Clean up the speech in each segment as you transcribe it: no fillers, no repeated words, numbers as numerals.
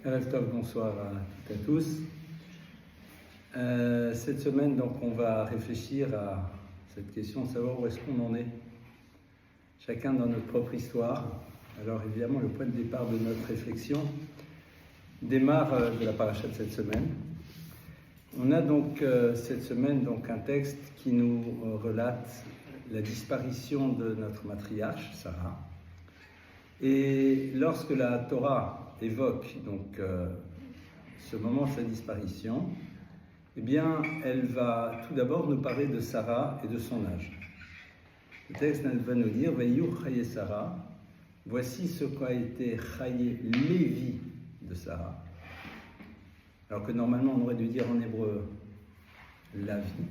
Erev Tov, bonsoir à toutes et à tous. Cette semaine, donc, on va réfléchir à cette question de savoir où est-ce qu'on en est, chacun dans notre propre histoire. Alors évidemment, le point de départ de notre réflexion démarre de la paracha de cette semaine. On a donc cette semaine donc, un texte qui nous relate la disparition de notre matriarche, Sarah. Et lorsque la Torah évoque donc ce moment de sa disparition, eh bien, elle va tout d'abord nous parler de Sarah et de son âge. Le texte va nous dire « Vayu chaye Sarah » voici ce qu'a été chaye Lévi de Sarah. Alors que normalement on aurait dû dire en hébreu la vie.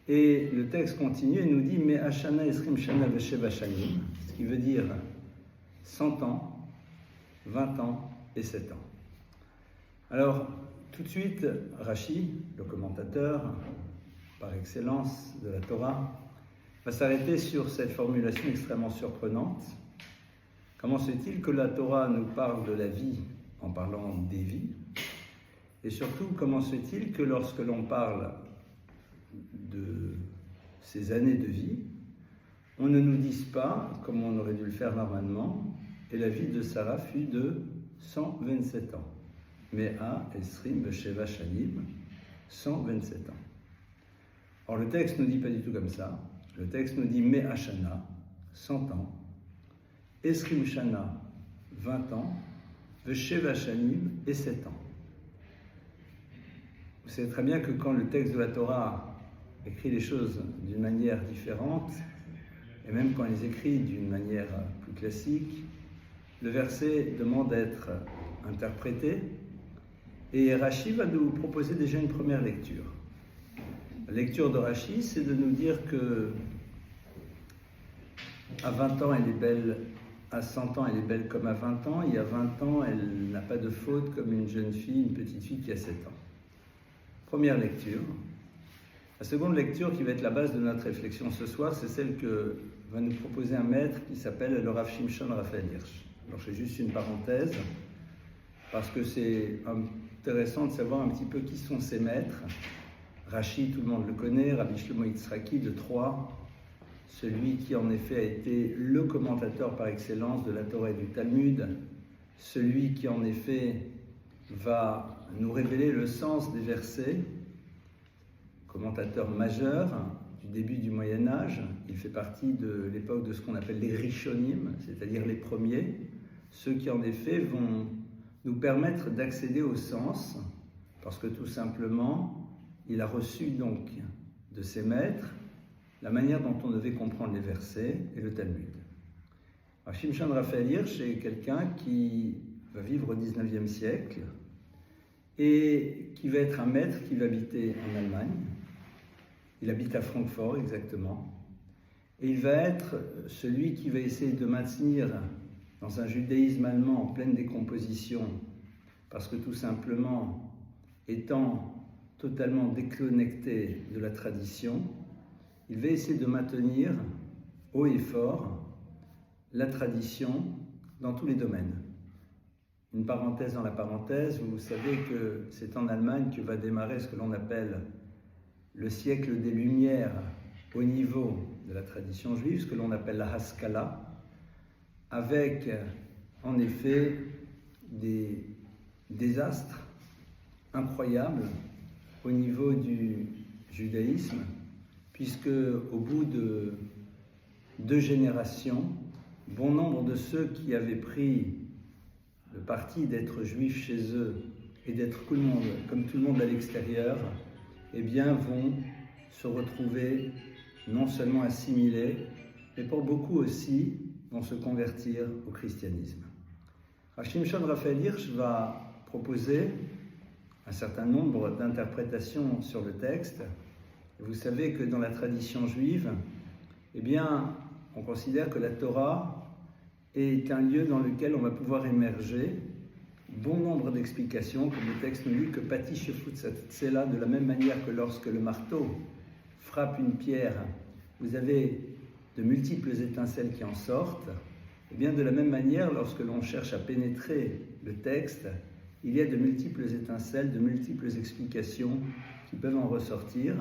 Et le texte continue et nous dit « Me ashana esrim shana vesheva shanim » ce qui veut dire 100 ans, 20 ans et 7 ans. Alors, tout de suite, Rashi, le commentateur par excellence de la Torah, va s'arrêter sur cette formulation extrêmement surprenante. Comment se fait-il que la Torah nous parle de la vie en parlant des vies? Et surtout, comment se fait-il que lorsque l'on parle de ces années de vie, on ne nous dise pas, comme on aurait dû le faire normalement, et la vie de Sarah fut de 127 ans. Mea esrim vesheva shanim, 127 ans. Or le texte ne nous dit pas du tout comme ça. Le texte nous dit Mea shana, 100 ans, esrim shana, 20 ans, vesheva shanim, et 7 ans. Vous savez très bien que quand le texte de la Torah écrit les choses d'une manière différente, et même quand il les écrit d'une manière plus classique, le verset demande d'être interprété et Rashi va nous proposer déjà une première lecture. La lecture de Rashi, c'est de nous dire que à 20 ans, elle est belle, à 100 ans, elle est belle comme à 20 ans, et à 20 ans, elle n'a pas de faute comme une jeune fille, une petite fille qui a 7 ans. Première lecture. La seconde lecture qui va être la base de notre réflexion ce soir, c'est celle que va nous proposer un maître qui s'appelle le Rav Shimshon Raphaël Hirsch. Alors je fais juste une parenthèse, parce que c'est intéressant de savoir un petit peu qui sont ces maîtres. Rashi, tout le monde le connaît, Rabbi Shlomo Yitzhaki de Troyes, celui qui en effet a été le commentateur par excellence de la Torah et du Talmud, celui qui en effet va nous révéler le sens des versets, commentateur majeur du début du Moyen-Âge. Il fait partie de l'époque de ce qu'on appelle les Rishonim, c'est-à-dire les premiers, ceux qui en effet vont nous permettre d'accéder au sens, parce que tout simplement, il a reçu donc de ses maîtres la manière dont on devait comprendre les versets et le Talmud. Alors, Shimshon Raphaël Hirsch est quelqu'un qui va vivre au XIXe siècle et qui va être un maître qui va habiter en Allemagne. Il habite à Francfort exactement. Et il va être celui qui va essayer de maintenir dans un judaïsme allemand en pleine décomposition, parce que tout simplement, étant totalement déconnecté de la tradition, il va essayer de maintenir haut et fort la tradition dans tous les domaines. Une parenthèse dans la parenthèse, vous savez que c'est en Allemagne que va démarrer ce que l'on appelle le siècle des Lumières au niveau de la tradition juive, ce que l'on appelle la Haskalah, avec en effet des désastres incroyables au niveau du judaïsme, puisque au bout de 2 générations, bon nombre de ceux qui avaient pris le parti d'être juifs chez eux et d'être comme tout le monde à l'extérieur, eh bien vont se retrouver non seulement assimilés, mais pour beaucoup aussi vont se convertir au christianisme. Shimshon Raphaël Hirsch va proposer un certain nombre d'interprétations sur le texte. Vous savez que dans la tradition juive, eh bien, on considère que la Torah est un lieu dans lequel on va pouvoir émerger bon nombre d'explications, comme le texte nous dit que Pati Shefut Tsela, de la même manière que lorsque le marteau frappe une pierre, vous avez de multiples étincelles qui en sortent. Et bien de la même manière, lorsque l'on cherche à pénétrer le texte, il y a de multiples étincelles, de multiples explications qui peuvent en ressortir.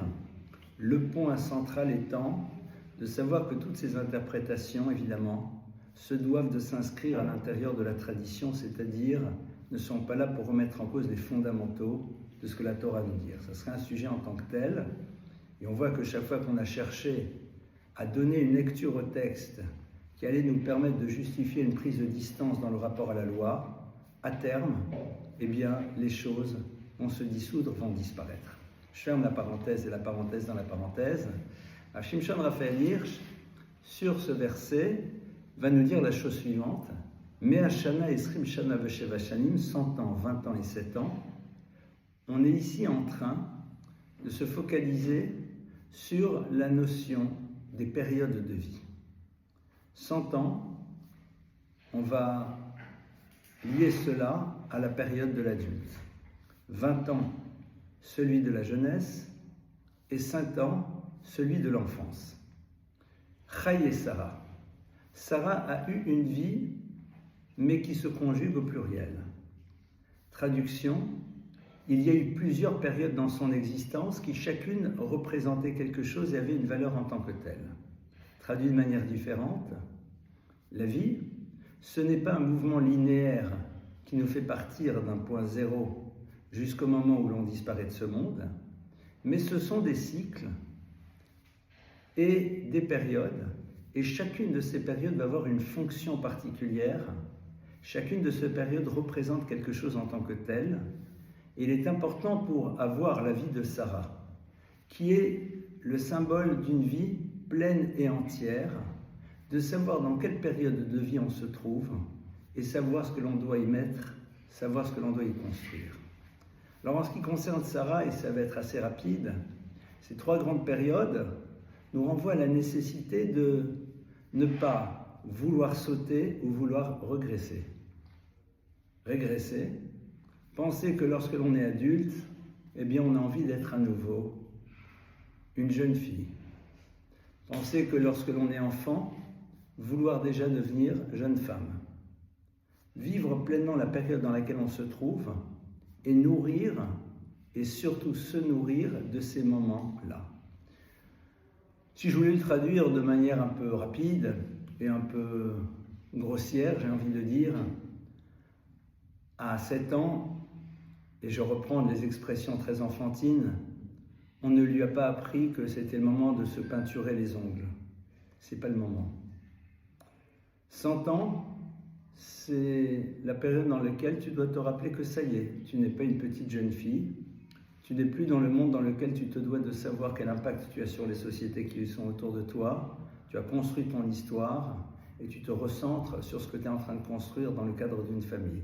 Le point central étant de savoir que toutes ces interprétations, évidemment, se doivent de s'inscrire à l'intérieur de la tradition, c'est-à-dire ne sont pas là pour remettre en cause les fondamentaux de ce que la Torah nous dit. Ça serait un sujet en tant que tel, et on voit que chaque fois qu'on a cherché à donner une lecture au texte qui allait nous permettre de justifier une prise de distance dans le rapport à la loi, à terme, eh bien, les choses vont se dissoudre, vont disparaître. Je ferme la parenthèse et la parenthèse dans la parenthèse. Shimshon Raphaël Hirsch, sur ce verset, va nous dire la chose suivante. Mea Shana Esrim Shana Vesheva Shanim, 100 ans, 20 ans et 7 ans. On est ici en train de se focaliser sur la notion des périodes de vie. 100 ans, on va lier cela à la période de l'adulte. 20 ans, celui de la jeunesse, et 5 ans, celui de l'enfance. Chai et Sarah. Sarah a eu une vie, mais qui se conjugue au pluriel. Traduction, il y a eu plusieurs périodes dans son existence qui chacune représentait quelque chose et avait une valeur en tant que telle. Traduit de manière différente, la vie, ce n'est pas un mouvement linéaire qui nous fait partir d'un point zéro jusqu'au moment où l'on disparaît de ce monde, mais ce sont des cycles et des périodes, et chacune de ces périodes va avoir une fonction particulière. Chacune de ces périodes représente quelque chose en tant que tel. Et il est important pour avoir la vie de Sarah, qui est le symbole d'une vie pleine et entière, de savoir dans quelle période de vie on se trouve et savoir ce que l'on doit y mettre, savoir ce que l'on doit y construire. Alors en ce qui concerne Sarah, et ça va être assez rapide, ces 3 grandes périodes nous renvoient à la nécessité de ne pas vouloir sauter ou vouloir régresser. Régresser, penser que lorsque l'on est adulte, eh bien on a envie d'être à nouveau une jeune fille. Penser que lorsque l'on est enfant, vouloir déjà devenir jeune femme. Vivre pleinement la période dans laquelle on se trouve et nourrir, et surtout se nourrir de ces moments-là. Si je voulais le traduire de manière un peu rapide et un peu grossière, j'ai envie de dire, à 7 ans, et je reprends des expressions très enfantines, on ne lui a pas appris que c'était le moment de se peinturer les ongles. C'est pas le moment. 100 ans, c'est la période dans laquelle tu dois te rappeler que ça y est, tu n'es pas une petite jeune fille, tu n'es plus dans le monde dans lequel tu te dois de savoir quel impact tu as sur les sociétés qui sont autour de toi, tu as construit ton histoire et tu te recentres sur ce que tu es en train de construire dans le cadre d'une famille.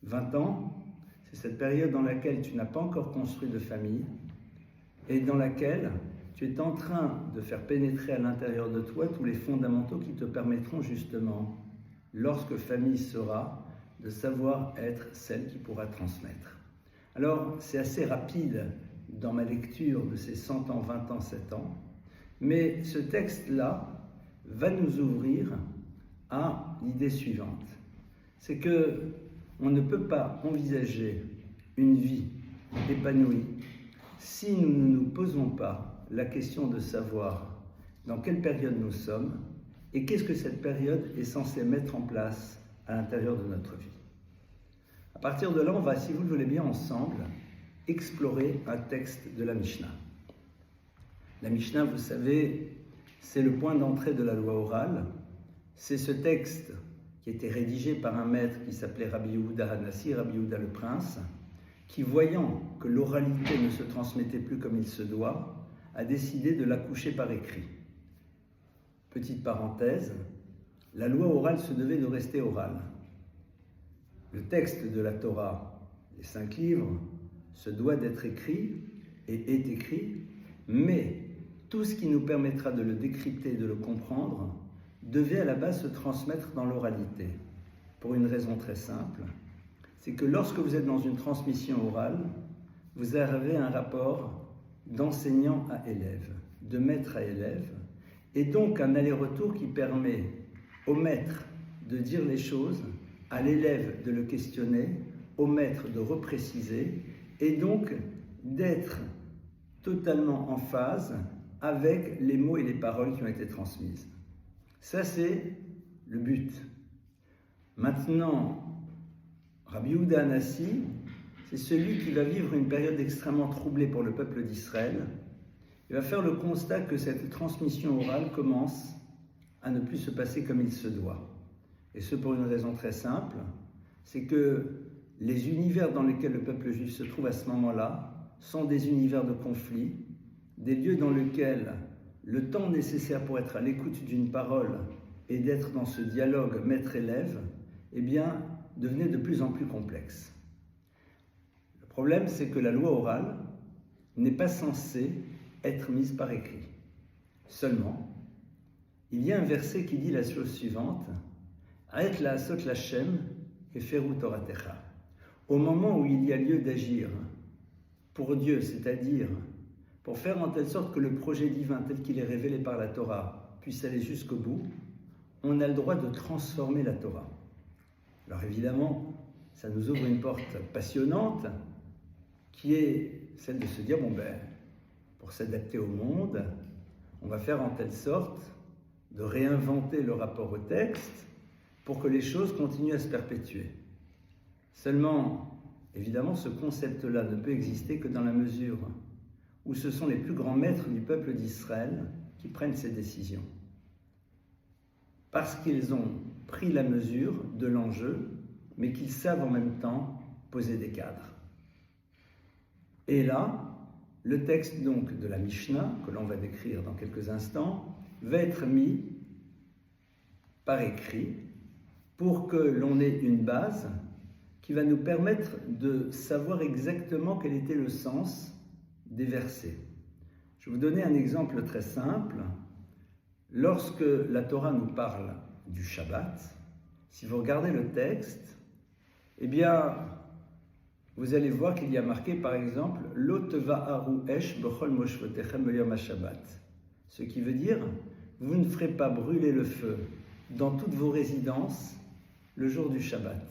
20 ans, c'est cette période dans laquelle tu n'as pas encore construit de famille et dans laquelle tu es en train de faire pénétrer à l'intérieur de toi tous les fondamentaux qui te permettront justement, lorsque famille sera, de savoir être celle qui pourra transmettre. Alors, c'est assez rapide dans ma lecture de ces 100 ans, 20 ans, 7 ans, mais ce texte-là va nous ouvrir à l'idée suivante. C'est que on ne peut pas envisager une vie épanouie si nous ne nous posons pas la question de savoir dans quelle période nous sommes et qu'est-ce que cette période est censée mettre en place à l'intérieur de notre vie. À partir de là, on va, si vous le voulez bien, ensemble, explorer un texte de la Mishnah. La Mishnah, vous savez, c'est le point d'entrée de la loi orale. C'est ce texte qui a été rédigé par un maître qui s'appelait Rabbi Yehuda Hanassi, Rabbi Yehuda le Prince, qui, voyant que l'oralité ne se transmettait plus comme il se doit, a décidé de l'accoucher par écrit. Petite parenthèse, la loi orale se devait de rester orale. Le texte de la Torah, les 5 livres, se doit d'être écrit et est écrit, mais tout ce qui nous permettra de le décrypter, de le comprendre, devait à la base se transmettre dans l'oralité. Pour une raison très simple, c'est que lorsque vous êtes dans une transmission orale, vous avez un rapport d'enseignant à élève, de maître à élève, et donc un aller-retour qui permet au maître de dire les choses à l'élève de le questionner, au maître de repréciser, et donc d'être totalement en phase avec les mots et les paroles qui ont été transmises. Ça, c'est le but. Maintenant, Rabbi Yehuda Hanassi, c'est celui qui va vivre une période extrêmement troublée pour le peuple d'Israël. Il va faire le constat que cette transmission orale commence à ne plus se passer comme il se doit. Et ce pour une raison très simple, c'est que les univers dans lesquels le peuple juif se trouve à ce moment-là sont des univers de conflit, des lieux dans lesquels le temps nécessaire pour être à l'écoute d'une parole et d'être dans ce dialogue maître-élève, eh bien, devenait de plus en plus complexe. Le problème, c'est que la loi orale n'est pas censée être mise par écrit. Seulement, il y a un verset qui dit la chose suivante, « Aet la'asot l'Hashem eferu toratecha » au moment où il y a lieu d'agir pour Dieu, c'est-à-dire pour faire en telle sorte que le projet divin tel qu'il est révélé par la Torah puisse aller jusqu'au bout, on a le droit de transformer la Torah. Alors évidemment, ça nous ouvre une porte passionnante qui est celle de se dire, pour s'adapter au monde, on va faire en telle sorte de réinventer le rapport au texte pour que les choses continuent à se perpétuer. Seulement, évidemment, ce concept-là ne peut exister que dans la mesure où ce sont les plus grands maîtres du peuple d'Israël qui prennent ces décisions. Parce qu'ils ont pris la mesure de l'enjeu, mais qu'ils savent en même temps poser des cadres. Et là, le texte donc de la Mishnah, que l'on va décrire dans quelques instants, va être mis par écrit pour que l'on ait une base qui va nous permettre de savoir exactement quel était le sens des versets. Je vais vous donner un exemple très simple. Lorsque la Torah nous parle du Shabbat, si vous regardez le texte, eh bien, vous allez voir qu'il y a marqué, par exemple, « Lo tevaharu esh bechol moshvotechem b'yom ha-Shabbat » ce qui veut dire « Vous ne ferez pas brûler le feu dans toutes vos résidences le jour du Shabbat ».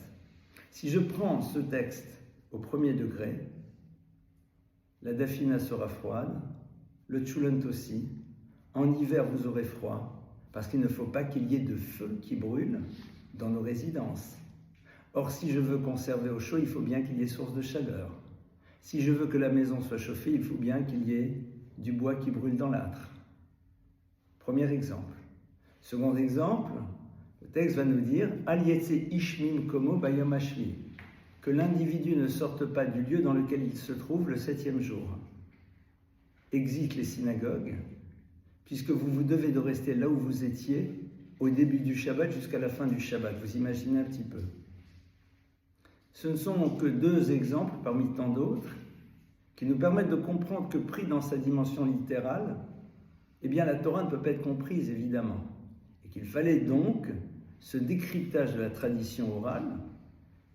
Si je prends ce texte au premier degré, la dafina sera froide, le tchoulant aussi. En hiver, vous aurez froid, parce qu'il ne faut pas qu'il y ait de feu qui brûle dans nos résidences. Or, si je veux conserver au chaud, il faut bien qu'il y ait source de chaleur. Si je veux que la maison soit chauffée, il faut bien qu'il y ait du bois qui brûle dans l'âtre. Premier exemple. Second exemple, le texte va nous dire « Al yetse ishmim komo bayom hashvi » que l'individu ne sorte pas du lieu dans lequel il se trouve le 7e jour. Exit les synagogues, puisque vous devez de rester là où vous étiez au début du Shabbat jusqu'à la fin du Shabbat. Vous imaginez un petit peu. Ce ne sont que deux exemples parmi tant d'autres qui nous permettent de comprendre que pris dans sa dimension littérale, eh bien la Torah ne peut pas être comprise évidemment. Et qu'il fallait donc ce décryptage de la tradition orale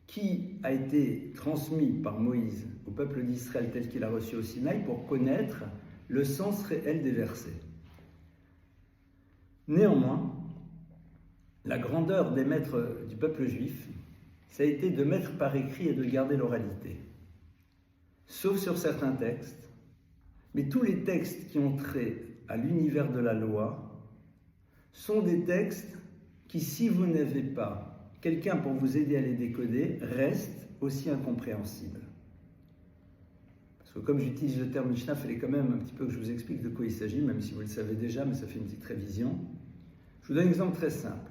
qui a été transmis par Moïse au peuple d'Israël tel qu'il a reçu au Sinaï pour connaître le sens réel des versets. Néanmoins, la grandeur des maîtres du peuple juif, ça a été de mettre par écrit et de garder l'oralité. Sauf sur certains textes, mais tous les textes qui ont trait à l'univers de la loi sont des textes qui, si vous n'avez pas quelqu'un pour vous aider à les décoder, restent aussi incompréhensibles. Parce que comme j'utilise le terme Mishnah, il fallait quand même un petit peu que je vous explique de quoi il s'agit, même si vous le savez déjà, mais ça fait une petite révision. Je vous donne un exemple très simple.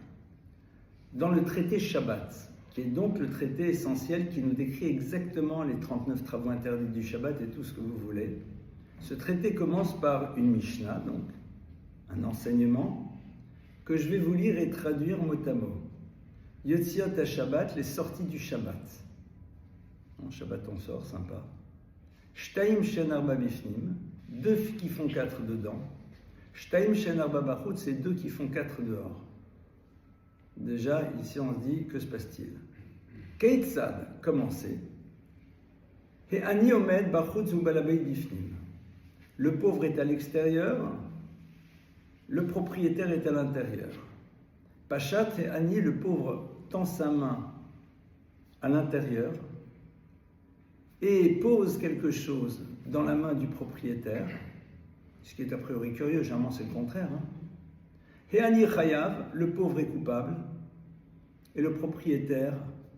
Dans le traité Shabbat, qui est donc le traité essentiel qui nous décrit exactement les 39 travaux interdits du Shabbat et tout ce que vous voulez, ce traité commence par une Mishnah, donc un enseignement, que je vais vous lire et traduire mot à mot. Yotziot ha-Shabbat, les sorties du Shabbat. En Shabbat on sort, sympa. Shtaim shen arba bifnim, deux qui font 4 dedans. Shtaim shen arba bachut, c'est 2 qui font 4 dehors. Déjà, ici on se dit, que se passe-t-il? Keitzad, commencez. Et ani omed bachut zubalabei bifnim. Le pauvre est à l'extérieur, le propriétaire est à l'intérieur. Pachat et ani, le pauvre tend sa main à l'intérieur et pose quelque chose dans la main du propriétaire, ce qui est a priori curieux, généralement c'est le contraire. He'ani chayav, le pauvre est coupable, et le propriétaire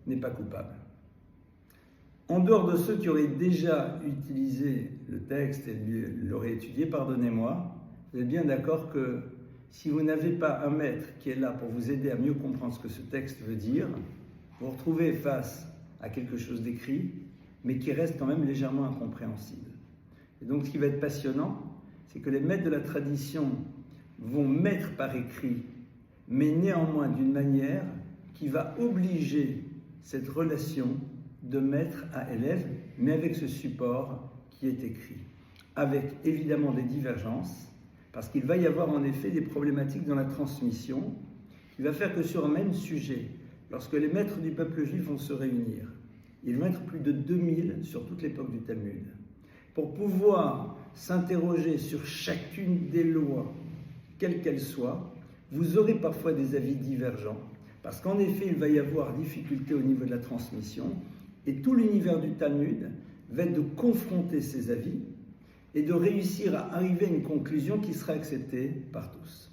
n'est pas coupable. En dehors de ceux qui auraient déjà utilisé le texte et l'auraient étudié, pardonnez-moi, vous êtes bien d'accord que si vous n'avez pas un maître qui est là pour vous aider à mieux comprendre ce que ce texte veut dire, vous vous retrouvez face à quelque chose d'écrit, mais qui reste quand même légèrement incompréhensible. Et donc ce qui va être passionnant, c'est que les maîtres de la tradition vont mettre par écrit, mais néanmoins d'une manière qui va obliger cette relation de maître à élève, mais avec ce support qui est écrit, avec évidemment des divergences, parce qu'il va y avoir en effet des problématiques dans la transmission, qui va faire que sur un même sujet, lorsque les maîtres du peuple juif vont se réunir, ils vont être plus de 2000 sur toute l'époque du Talmud, pour pouvoir s'interroger sur chacune des lois, quelles qu'elles soient, vous aurez parfois des avis divergents, parce qu'en effet, il va y avoir difficulté au niveau de la transmission, et tout l'univers du Talmud va être de confronter ces avis et de réussir à arriver à une conclusion qui sera acceptée par tous.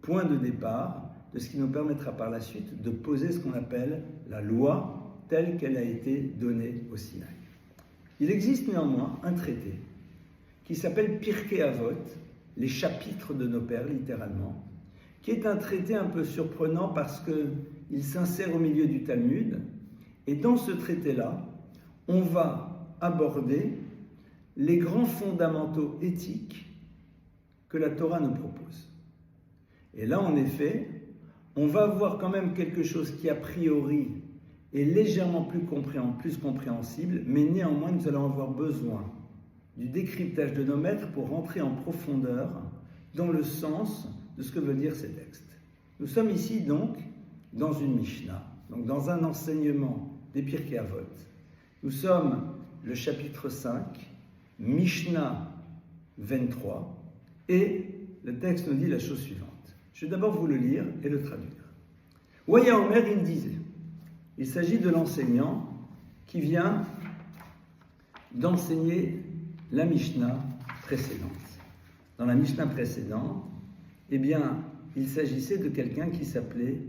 Point de départ de ce qui nous permettra par la suite de poser ce qu'on appelle la loi telle qu'elle a été donnée au Sinaï. Il existe néanmoins un traité qui s'appelle Pirkei Avot, les chapitres de nos pères, littéralement, qui est un traité un peu surprenant parce qu'il s'insère au milieu du Talmud. Et dans ce traité-là, on va aborder les grands fondamentaux éthiques que la Torah nous propose. Et là, en effet, on va voir quand même quelque chose qui, a priori, est légèrement plus compréhensible, mais néanmoins, nous allons avoir besoin du décryptage de nos maîtres pour rentrer en profondeur dans le sens de ce que veulent dire ces textes. Nous sommes ici donc dans une Mishnah, donc dans un enseignement des Pirkei Avot. Nous sommes le chapitre 5, Mishnah 23, et le texte nous dit la chose suivante. Je vais d'abord vous le lire et le traduire. Waya Omer, il disait, il s'agit de l'enseignant qui vient d'enseigner la Mishnah précédente. Dans la Mishnah précédente, eh bien, il s'agissait de quelqu'un qui s'appelait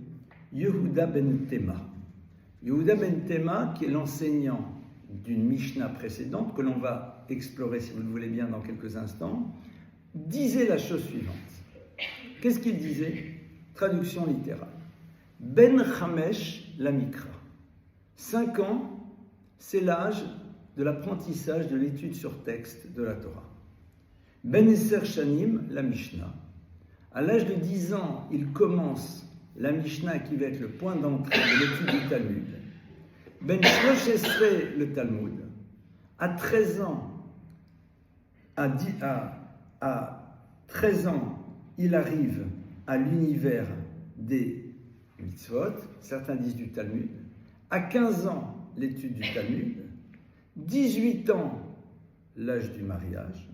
Yehuda ben Tema. Yehuda ben Tema, qui est l'enseignant d'une Mishnah précédente, que l'on va explorer, si vous le voulez bien, dans quelques instants, disait la chose suivante. Qu'est-ce qu'il disait? Traduction littérale. Ben Chamesh la Mikra. 5 ans, c'est l'âge de l'apprentissage de l'étude sur texte de la Torah. Ben Esser Shanim la Mishnah. À l'âge de 10 ans, il commence la Mishnah qui va être le point d'entrée de l'étude du Talmud. Ben Shlosh Esrei le Talmud. À 13 ans, à 13 ans, il arrive à l'univers des mitzvot, certains disent du Talmud. À 15 ans, l'étude du Talmud. 18 ans, l'âge du mariage.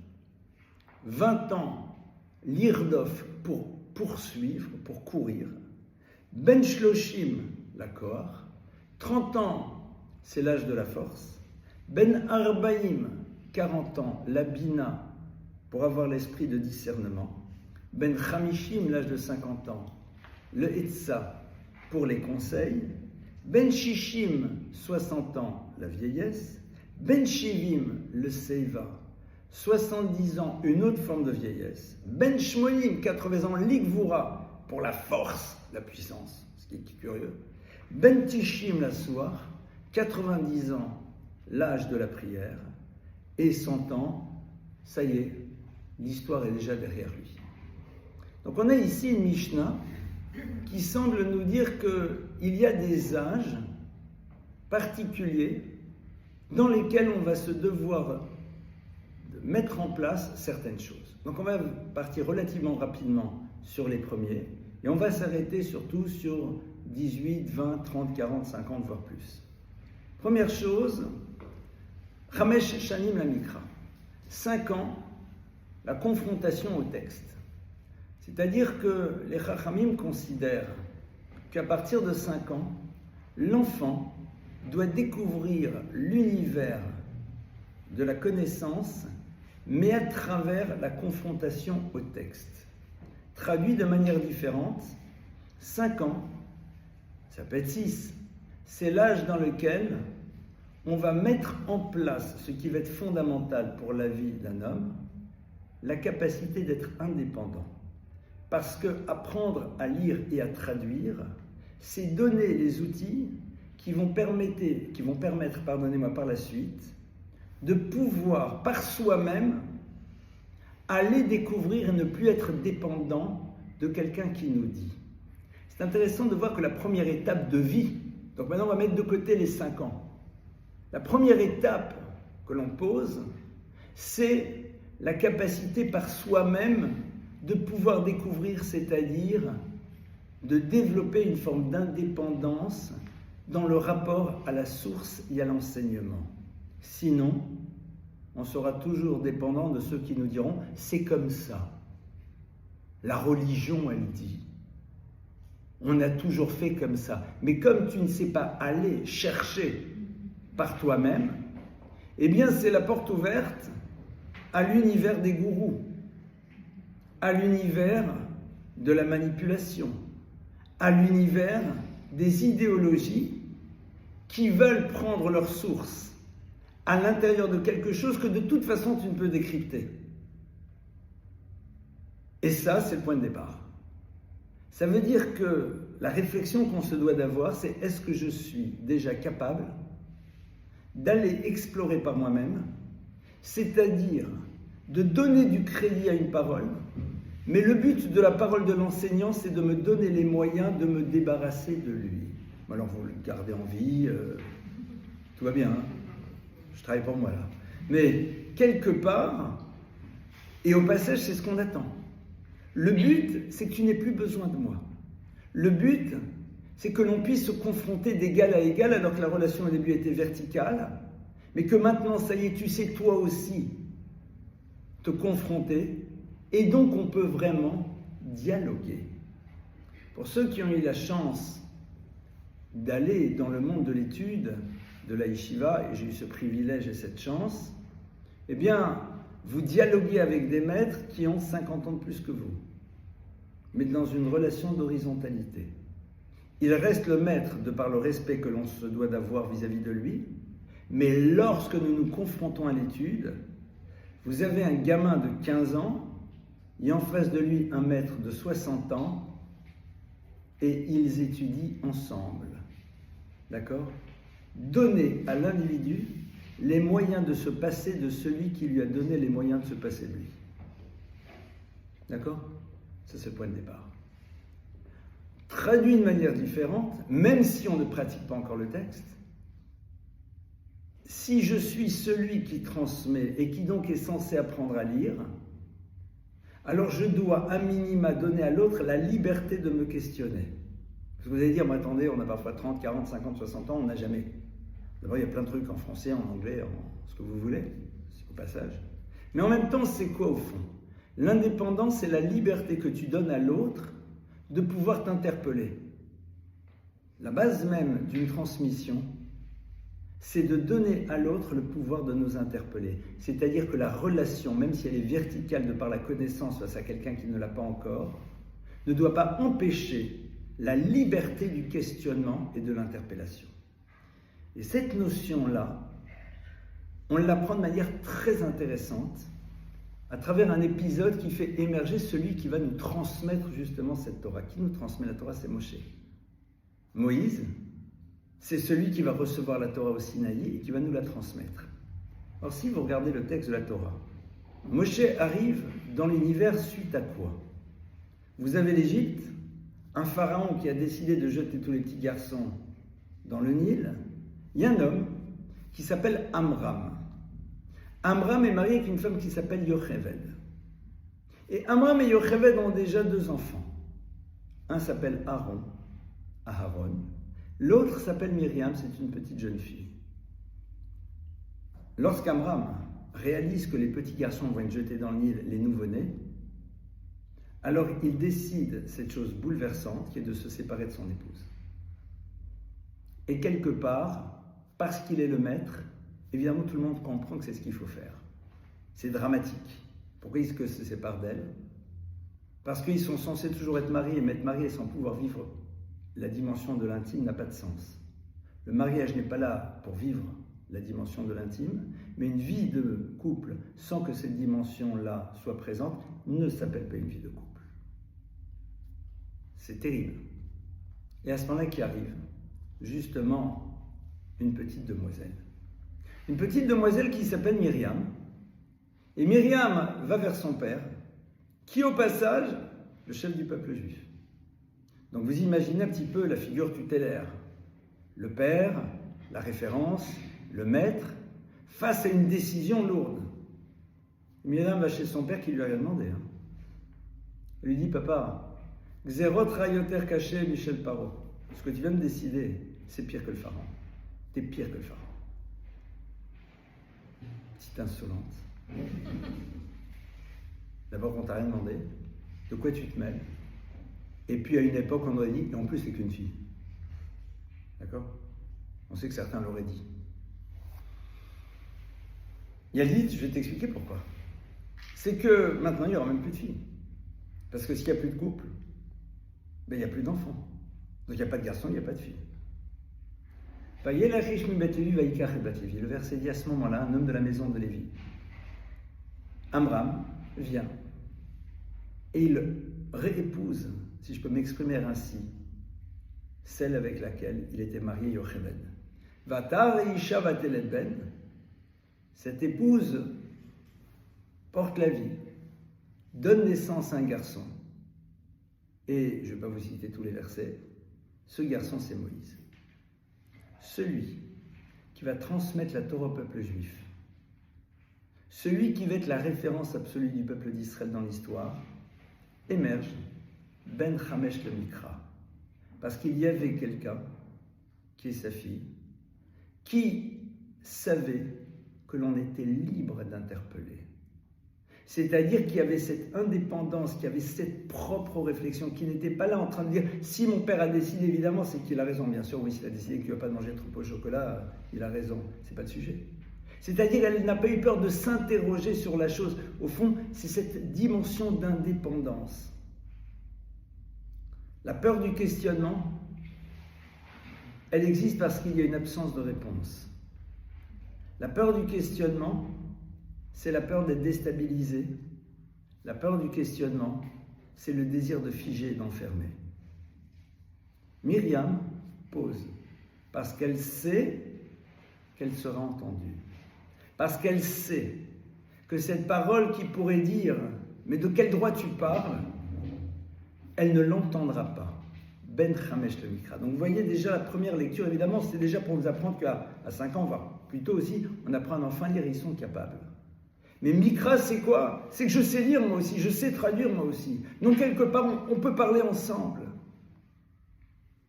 20 ans, l'irdof pour poursuivre, pour courir. Ben Shloshim, la Kohar. 30 ans, c'est l'âge de la force. Ben Arbaïm, 40 ans, la Bina, pour avoir l'esprit de discernement. Ben Chamishim, l'âge de 50 ans, le Etza, pour les conseils. Ben Shishim, 60 ans, la vieillesse. Ben Shivim, le Seiva, 70 ans, une autre forme de vieillesse. Ben Shmonim, 80 ans, l'Igvura, pour la force, la puissance, ce qui est curieux. Ben Tishim, la Soir, 90 ans, l'âge de la prière. Et 100 ans, ça y est, l'histoire est déjà derrière lui. Donc on a ici une Mishnah qui semble nous dire qu'il y a des âges particuliers dans lesquels on va se devoir de mettre en place certaines choses. Donc on va partir relativement rapidement sur les premiers, et on va s'arrêter surtout sur 18, 20, 30, 40, 50, voire plus. Première chose, Chamesh Shanim la Mikra. 5 ans, la confrontation au texte. C'est-à-dire que les Chachamim considèrent qu'à partir de 5 ans, l'enfant doit découvrir l'univers de la connaissance, mais à travers la confrontation au texte. Traduit de manière différente, 5 ans, ça peut être 6, c'est l'âge dans lequel on va mettre en place ce qui va être fondamental pour la vie d'un homme, la capacité d'être indépendant. Parce que apprendre à lire et à traduire, c'est donner les outils qui vont permettre, par la suite, de pouvoir par soi-même aller découvrir et ne plus être dépendant de quelqu'un qui nous dit. C'est intéressant de voir que la première étape de vie, donc maintenant on va mettre de côté les 5 ans, la première étape que l'on pose, c'est la capacité par soi-même de pouvoir découvrir, c'est-à-dire de développer une forme d'indépendance dans le rapport à la source et à l'enseignement. Sinon, on sera toujours dépendant de ceux qui nous diront « c'est comme ça ». La religion, elle dit. On a toujours fait comme ça. Mais comme tu ne sais pas aller chercher par toi-même, eh bien c'est la porte ouverte à l'univers des gourous, à l'univers de la manipulation, à l'univers des idéologies qui veulent prendre leur source à l'intérieur de quelque chose que de toute façon tu ne peux décrypter. Et ça, c'est le point de départ. Ça veut dire que la réflexion qu'on se doit d'avoir, c'est est-ce que je suis déjà capable d'aller explorer par moi-même, c'est-à-dire de donner du crédit à une parole, mais le but de la parole de l'enseignant, c'est de me donner les moyens de me débarrasser de lui. Alors vous le gardez en vie, tout va bien, hein, je travaille pour moi là. Mais quelque part, et au passage, c'est ce qu'on attend. Le but, c'est que tu n'aies plus besoin de moi. Le but, c'est que l'on puisse se confronter d'égal à égal, alors que la relation au début était verticale, mais que maintenant, ça y est, tu sais toi aussi te confronter, et donc on peut vraiment dialoguer. Pour ceux qui ont eu la chance d'aller dans le monde de l'étude, de la yeshiva, et j'ai eu ce privilège et cette chance, eh bien, vous dialoguez avec des maîtres qui ont 50 ans de plus que vous, mais dans une relation d'horizontalité. Il reste le maître de par le respect que l'on se doit d'avoir vis-à-vis de lui, mais lorsque nous nous confrontons à l'étude, vous avez un gamin de 15 ans et en face de lui un maître de 60 ans et ils étudient ensemble. D'accord ? Donnez à l'individu les moyens de se passer de celui qui lui a donné les moyens de se passer de lui. D'accord ? Ça, c'est le point de départ. Traduit de manière différente, même si on ne pratique pas encore le texte, si je suis celui qui transmet et qui donc est censé apprendre à lire, alors je dois à minima donner à l'autre la liberté de me questionner. Parce que vous allez dire, mais attendez, on a parfois 30, 40, 50, 60 ans, on n'a jamais. D'abord, il y a plein de trucs en français, en anglais, en ce que vous voulez, c'est au passage. Mais en même temps, c'est quoi au fond ? L'indépendance, c'est la liberté que tu donnes à l'autre de pouvoir t'interpeller. La base même d'une transmission, c'est de donner à l'autre le pouvoir de nous interpeller. C'est-à-dire que la relation, même si elle est verticale de par la connaissance face à quelqu'un qui ne l'a pas encore, ne doit pas empêcher la liberté du questionnement et de l'interpellation. Et cette notion-là, on l'apprend de manière très intéressante à travers un épisode qui fait émerger celui qui va nous transmettre justement cette Torah. Qui nous transmet la Torah ? C'est Moshe. Moïse, c'est celui qui va recevoir la Torah au Sinaï et qui va nous la transmettre. Alors si vous regardez le texte de la Torah, Moshe arrive dans l'univers suite à quoi ? Vous avez l'Égypte, un pharaon qui a décidé de jeter tous les petits garçons dans le Nil. Il y a un homme qui s'appelle Amram. Amram est marié avec une femme qui s'appelle Yocheved. Et Amram et Yocheved ont déjà 2 enfants. Un s'appelle Aharon. L'autre s'appelle Myriam, c'est une petite jeune fille. Lorsqu'Amram réalise que les petits garçons vont être jetés dans le Nil, les nouveau-nés, alors il décide cette chose bouleversante qui est de se séparer de son épouse. Et quelque part, parce qu'il est le maître, évidemment tout le monde comprend que c'est ce qu'il faut faire. C'est dramatique. Pourquoi est-ce que se séparent d'elle? Parce qu'ils sont censés toujours être mariés, mais être mariés sans pouvoir vivre la dimension de l'intime n'a pas de sens. Le mariage n'est pas là pour vivre la dimension de l'intime, mais une vie de couple sans que cette dimension-là soit présente ne s'appelle pas une vie de couple. C'est terrible. Et à ce moment-là qui arrive, justement, une petite demoiselle. Une petite demoiselle qui s'appelle Myriam. Et Myriam va vers son père, qui est au passage le chef du peuple juif. Donc vous imaginez un petit peu la figure tutélaire. Le père, la référence, le maître, face à une décision lourde. Myriam va chez son père qui lui a rien demandé. Elle lui dit, papa, Xerot rayoter caché Michel Parot. Ce que tu viens de décider, c'est pire que le pharaon. T'es pire que le pharaon. Petite insolente. D'abord, on t'a rien demandé. De quoi tu te mêles? Et puis, à une époque, on aurait dit, et en plus, c'est qu'une fille. D'accord? On sait que certains l'auraient dit. Yalit, je vais t'expliquer pourquoi. C'est que maintenant, il n'y aura même plus de filles. Parce que s'il n'y a plus de couple, ben, il n'y a plus d'enfants. Donc, il n'y a pas de garçons, il n'y a pas de filles. Le verset dit à ce moment-là, un homme de la maison de Lévi, Amram, vient et il réépouse, si je peux m'exprimer ainsi, celle avec laquelle il était marié Yocheved. Vatar et Isha vatelet ben, cette épouse porte la vie, donne naissance à un garçon. Et je ne vais pas vous citer tous les versets, ce garçon c'est Moïse. Celui qui va transmettre la Torah au peuple juif, celui qui va être la référence absolue du peuple d'Israël dans l'histoire, émerge Ben Chamesh le Mikra. Parce qu'il y avait quelqu'un, qui est sa fille, qui savait que l'on était libre d'interpeller. C'est-à-dire qu'il y avait cette indépendance, qu'il y avait cette propre réflexion, qui n'était pas là en train de dire « si mon père a décidé, évidemment, c'est qu'il a raison. » Bien sûr, oui, s'il a décidé qu'il ne va pas manger trop au chocolat, il a raison. Ce n'est pas le sujet. C'est-à-dire qu'elle n'a pas eu peur de s'interroger sur la chose. Au fond, c'est cette dimension d'indépendance. La peur du questionnement, elle existe parce qu'il y a une absence de réponse. La peur du questionnement, c'est la peur d'être déstabilisé. La peur du questionnement, c'est le désir de figer et d'enfermer. Myriam pose, parce qu'elle sait qu'elle sera entendue. Parce qu'elle sait que cette parole qui pourrait dire « mais de quel droit tu parles ?» elle ne l'entendra pas. Ben Chamesh le Mikra. Donc vous voyez déjà la première lecture, évidemment, c'est déjà pour nous apprendre qu'à 5 ans, voire plutôt aussi, on apprend un enfant à lire, ils sont capables. Mais Mikra, c'est quoi? C'est que je sais lire moi aussi, je sais traduire moi aussi. Donc quelque part, on peut parler ensemble.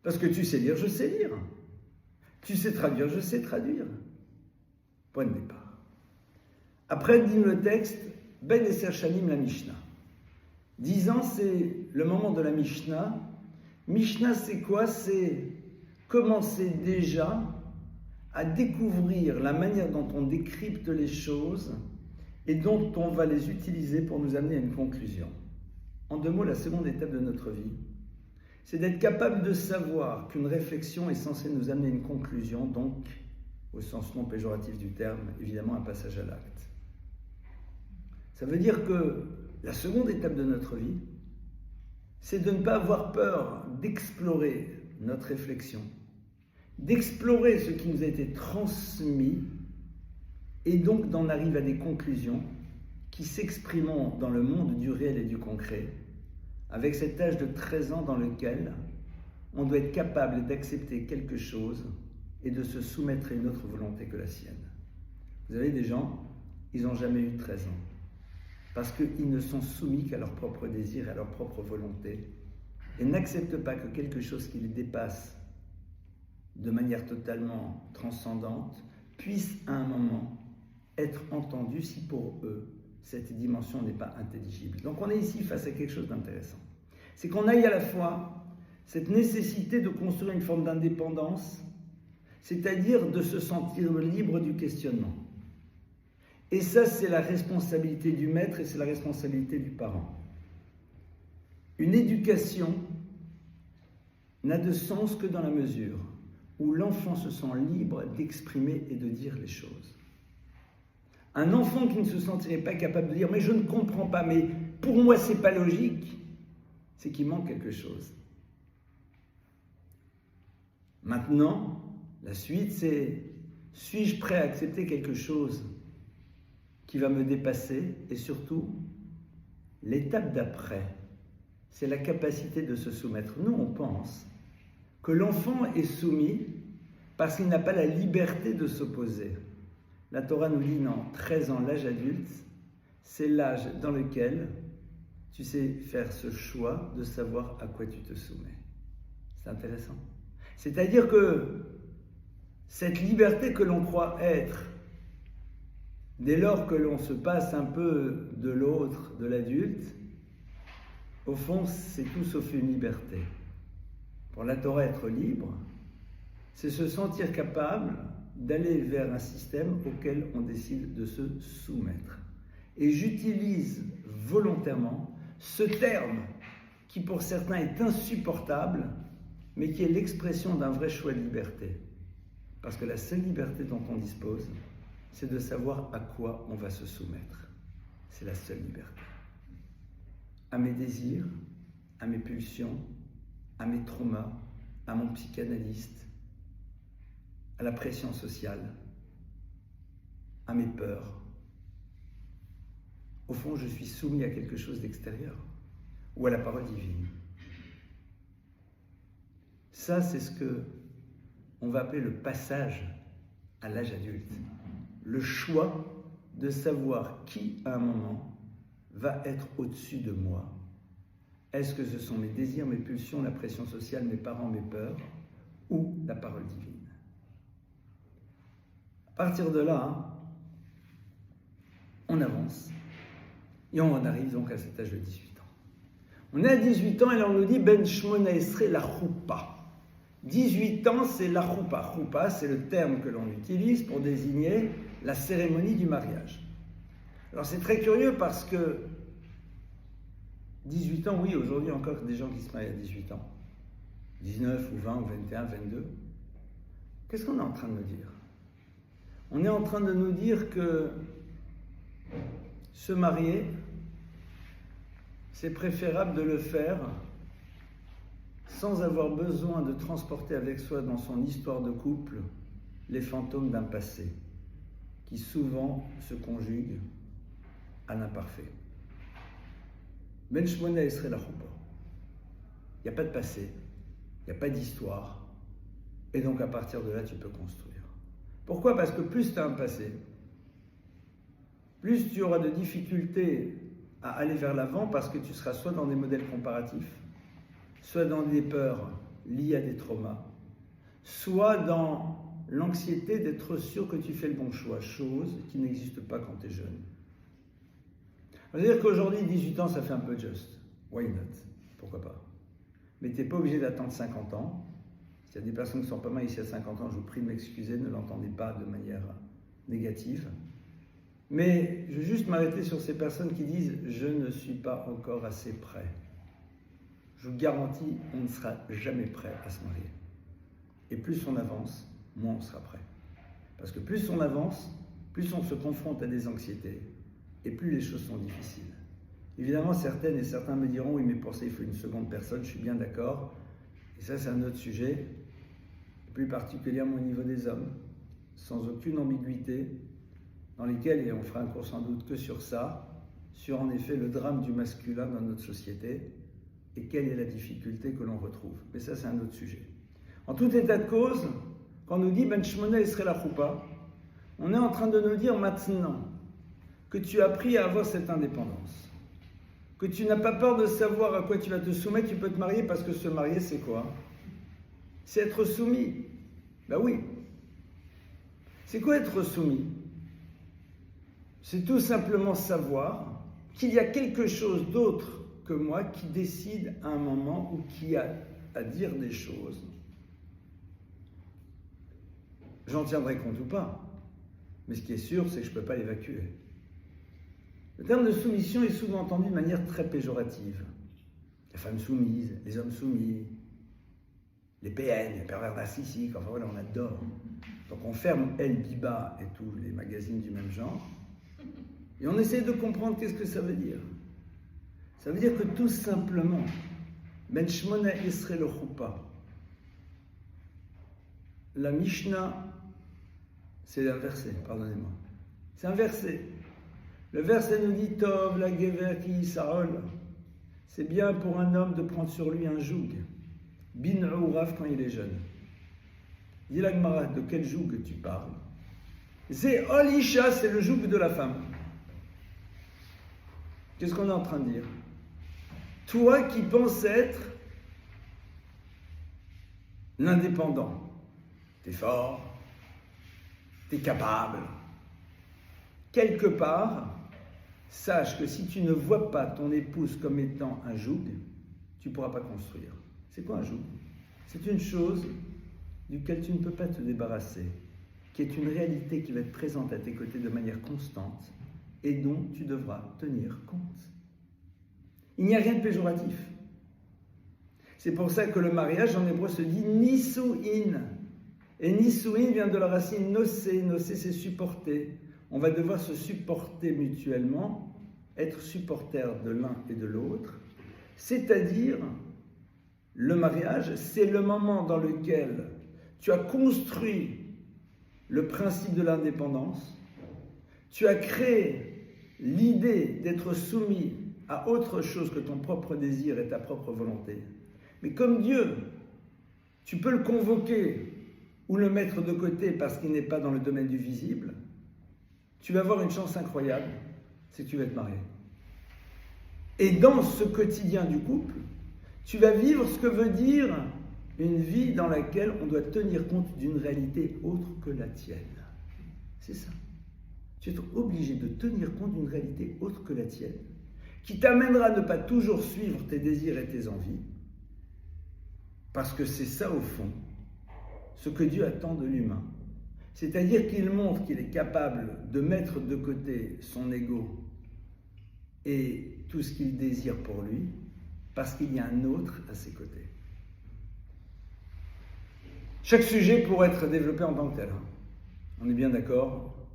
Parce que tu sais lire, je sais lire. Tu sais traduire, je sais traduire. Point de départ. Après, dit le texte, Ben Eser Shanim la Mishnah. 10 ans, c'est le moment de la Mishnah. Mishnah, c'est quoi? C'est commencer déjà à découvrir la manière dont on décrypte les choses et dont on va les utiliser pour nous amener à une conclusion. En 2 mots, la seconde étape de notre vie, c'est d'être capable de savoir qu'une réflexion est censée nous amener à une conclusion, donc, au sens non péjoratif du terme, évidemment un passage à l'acte. Ça veut dire que la seconde étape de notre vie, c'est de ne pas avoir peur d'explorer notre réflexion, d'explorer ce qui nous a été transmis et donc d'en arriver à des conclusions qui s'exprimeront dans le monde du réel et du concret, avec cet âge de 13 ans dans lequel on doit être capable d'accepter quelque chose et de se soumettre à une autre volonté que la sienne. Vous avez des gens, ils n'ont jamais eu 13 ans, parce qu'ils ne sont soumis qu'à leurs propres désirs, à leur propre volonté, et n'acceptent pas que quelque chose qui les dépasse de manière totalement transcendante puisse à un moment être entendu si pour eux cette dimension n'est pas intelligible. Donc on est ici face à quelque chose d'intéressant. C'est qu'on aille à la fois cette nécessité de construire une forme d'indépendance, c'est-à-dire de se sentir libre du questionnement. Et ça, c'est la responsabilité du maître et c'est la responsabilité du parent. Une éducation n'a de sens que dans la mesure où l'enfant se sent libre d'exprimer et de dire les choses. Un enfant qui ne se sentirait pas capable de dire « mais je ne comprends pas, mais pour moi c'est pas logique », c'est qu'il manque quelque chose. Maintenant, la suite c'est « suis-je prêt à accepter quelque chose qui va me dépasser ?» et surtout, l'étape d'après, c'est la capacité de se soumettre. Nous, on pense que l'enfant est soumis parce qu'il n'a pas la liberté de s'opposer. La Torah nous dit non, 13 ans, l'âge adulte, c'est l'âge dans lequel tu sais faire ce choix de savoir à quoi tu te soumets. C'est intéressant. C'est-à-dire que cette liberté que l'on croit être, dès lors que l'on se passe un peu de l'autre, de l'adulte, au fond, c'est tout sauf une liberté. Pour la Torah, être libre, c'est se sentir capable d'aller vers un système auquel on décide de se soumettre. Et j'utilise volontairement ce terme qui pour certains est insupportable, mais qui est l'expression d'un vrai choix de liberté. Parce que la seule liberté dont on dispose, c'est de savoir à quoi on va se soumettre. C'est la seule liberté. À mes désirs, à mes pulsions, à mes traumas, à mon psychanalyste, à la pression sociale, à mes peurs. Au fond, je suis soumis à quelque chose d'extérieur ou à la parole divine. Ça, c'est ce que on va appeler le passage à l'âge adulte. Le choix de savoir qui, à un moment, va être au-dessus de moi. Est-ce que ce sont mes désirs, mes pulsions, la pression sociale, mes parents, mes peurs, ou la parole divine? À partir de là, on avance. Et on en arrive donc à cet âge de 18 ans. On est à 18 ans et là on nous dit Ben Shmona Esrei la Choupa. 18 ans, c'est la Choupa. Choupa, c'est le terme que l'on utilise pour désigner la cérémonie du mariage. Alors c'est très curieux parce que 18 ans, oui, aujourd'hui encore des gens qui se marient à 18 ans. 19 ou 20 ou 21, 22. Qu'est-ce qu'on est en train de nous dire? On est en train de nous dire que se marier, c'est préférable de le faire sans avoir besoin de transporter avec soi dans son histoire de couple les fantômes d'un passé qui souvent se conjuguent à l'imparfait. Ben Shmona Esrei la Choupa. Il n'y a pas de passé, il n'y a pas d'histoire, et donc à partir de là tu peux construire. Pourquoi? Parce que plus tu as un passé, plus tu auras de difficultés à aller vers l'avant parce que tu seras soit dans des modèles comparatifs, soit dans des peurs liées à des traumas, soit dans l'anxiété d'être sûr que tu fais le bon choix, chose qui n'existe pas quand tu es jeune. On va dire qu'aujourd'hui, 18 ans, ça fait un peu juste. Why not? Pourquoi pas? Mais tu n'es pas obligé d'attendre 50 ans. S'il y a des personnes qui sont pas mal ici à 50 ans, je vous prie de m'excuser, ne l'entendez pas de manière négative. Mais je vais juste m'arrêter sur ces personnes qui disent « je ne suis pas encore assez prêt ». Je vous garantis, on ne sera jamais prêt à se marier. Et plus on avance, moins on sera prêt. Parce que plus on avance, plus on se confronte à des anxiétés, et plus les choses sont difficiles. Évidemment, certaines et certains me diront « oui, mais pour ça, il faut une seconde personne », je suis bien d'accord. Et ça, c'est un autre sujet, plus particulièrement au niveau des hommes, sans aucune ambiguïté, dans lesquels, et on fera un cours sans doute que sur ça, sur en effet le drame du masculin dans notre société, et quelle est la difficulté que l'on retrouve. Mais ça, c'est un autre sujet. En tout état de cause, quand on nous dit « Ben Shmona Esrei la Choupa », on est en train de nous dire maintenant que tu as appris à avoir cette indépendance, que tu n'as pas peur de savoir à quoi tu vas te soumettre, tu peux te marier parce que se marier, c'est quoi? C'est être soumis. Ben oui. C'est quoi être soumis? C'est tout simplement savoir qu'il y a quelque chose d'autre que moi qui décide à un moment ou qui a à dire des choses j'en tiendrai compte ou pas. Mais ce qui est sûr, c'est que je ne peux pas l'évacuer. Le terme de soumission est souvent entendu de manière très péjorative. Les femmes soumises, les hommes soumis, les PN, les pervers narcissiques, enfin voilà, on adore. Donc on ferme El Biba et tous les magazines du même genre, et on essaie de comprendre qu'est-ce que ça veut dire. Ça veut dire que tout simplement, Ben Shmona Esrei le Choupa, la Mishnah, c'est un verset, pardonnez-moi. C'est un verset. Le verset nous dit Tov, la Gever ki Yisraël. C'est bien pour un homme de prendre sur lui un joug. Bin Ouraf quand il est jeune. Dis la Gemara, de quel joug tu parles? C'est Olisha, c'est le joug de la femme. Qu'est-ce qu'on est en train de dire? Toi qui penses être l'indépendant, t'es fort, t'es capable. Quelque part, sache que si tu ne vois pas ton épouse comme étant un joug, tu ne pourras pas construire. C'est quoi un joug? C'est une chose duquel tu ne peux pas te débarrasser, qui est une réalité qui va être présente à tes côtés de manière constante et dont tu devras tenir compte. Il n'y a rien de péjoratif. C'est pour ça que le mariage en hébreu se dit nisuin. Et nisuin vient de la racine nosé. Nosé, c'est supporter. On va devoir se supporter mutuellement, être supporters de l'un et de l'autre. C'est-à-dire, le mariage, c'est le moment dans lequel tu as construit le principe de l'indépendance, tu as créé l'idée d'être soumis à autre chose que ton propre désir et ta propre volonté. Mais comme Dieu, tu peux le convoquer ou le mettre de côté parce qu'il n'est pas dans le domaine du visible, tu vas avoir une chance incroyable, c'est que tu vas être marié. Et dans ce quotidien du couple, tu vas vivre ce que veut dire une vie dans laquelle on doit tenir compte d'une réalité autre que la tienne. C'est ça. Tu es obligé de tenir compte d'une réalité autre que la tienne, qui t'amènera à ne pas toujours suivre tes désirs et tes envies, parce que c'est ça au fond, ce que Dieu attend de l'humain. C'est-à-dire qu'il montre qu'il est capable de mettre de côté son ego et tout ce qu'il désire pour lui, parce qu'il y a un autre à ses côtés. Chaque sujet pourrait être développé en tant que tel. On est bien d'accord.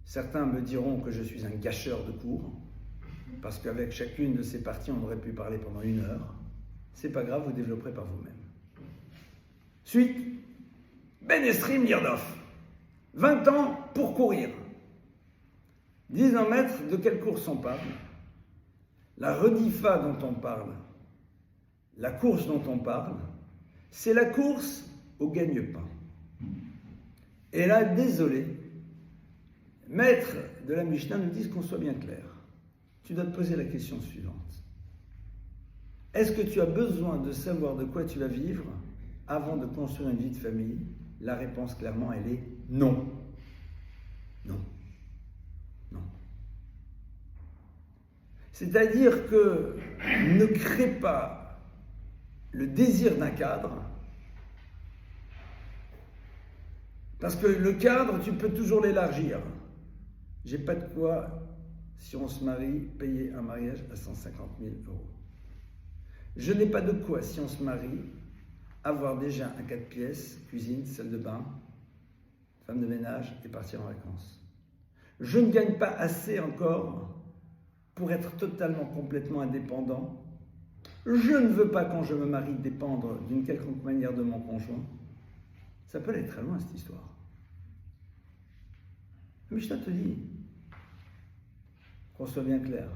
Certains me diront que je suis un gâcheur de cours, parce qu'avec chacune de ces parties, on aurait pu parler pendant 1 heure. C'est pas grave, vous développerez par vous-même. Suite, Ben Estrim Yirdof. 20 ans pour courir. 19 mètres, de quelle course on parle? La redifa dont on parle, la course dont on parle, c'est la course au gagne-pain. Et là, désolé, maître de la Mishnah nous dit qu'on soit bien clair. Tu dois te poser la question suivante. Est-ce que tu as besoin de savoir de quoi tu vas vivre avant de construire une vie de famille? La réponse, clairement, elle est non. Non. Non. C'est-à-dire que ne crée pas le désir d'un cadre, parce que le cadre, tu peux toujours l'élargir. J'ai pas de quoi, si on se marie, payer un mariage à 150 000 euros. Je n'ai pas de quoi, si on se marie, avoir déjà un 4 pièces, cuisine, salle de bain, femme de ménage et partir en vacances. Je ne gagne pas assez encore pour être totalement, complètement indépendant. Je ne veux pas, quand je me marie, dépendre d'une quelconque manière de mon conjoint. Ça peut aller très loin, cette histoire. Mais je te dis, qu'on soit bien clair,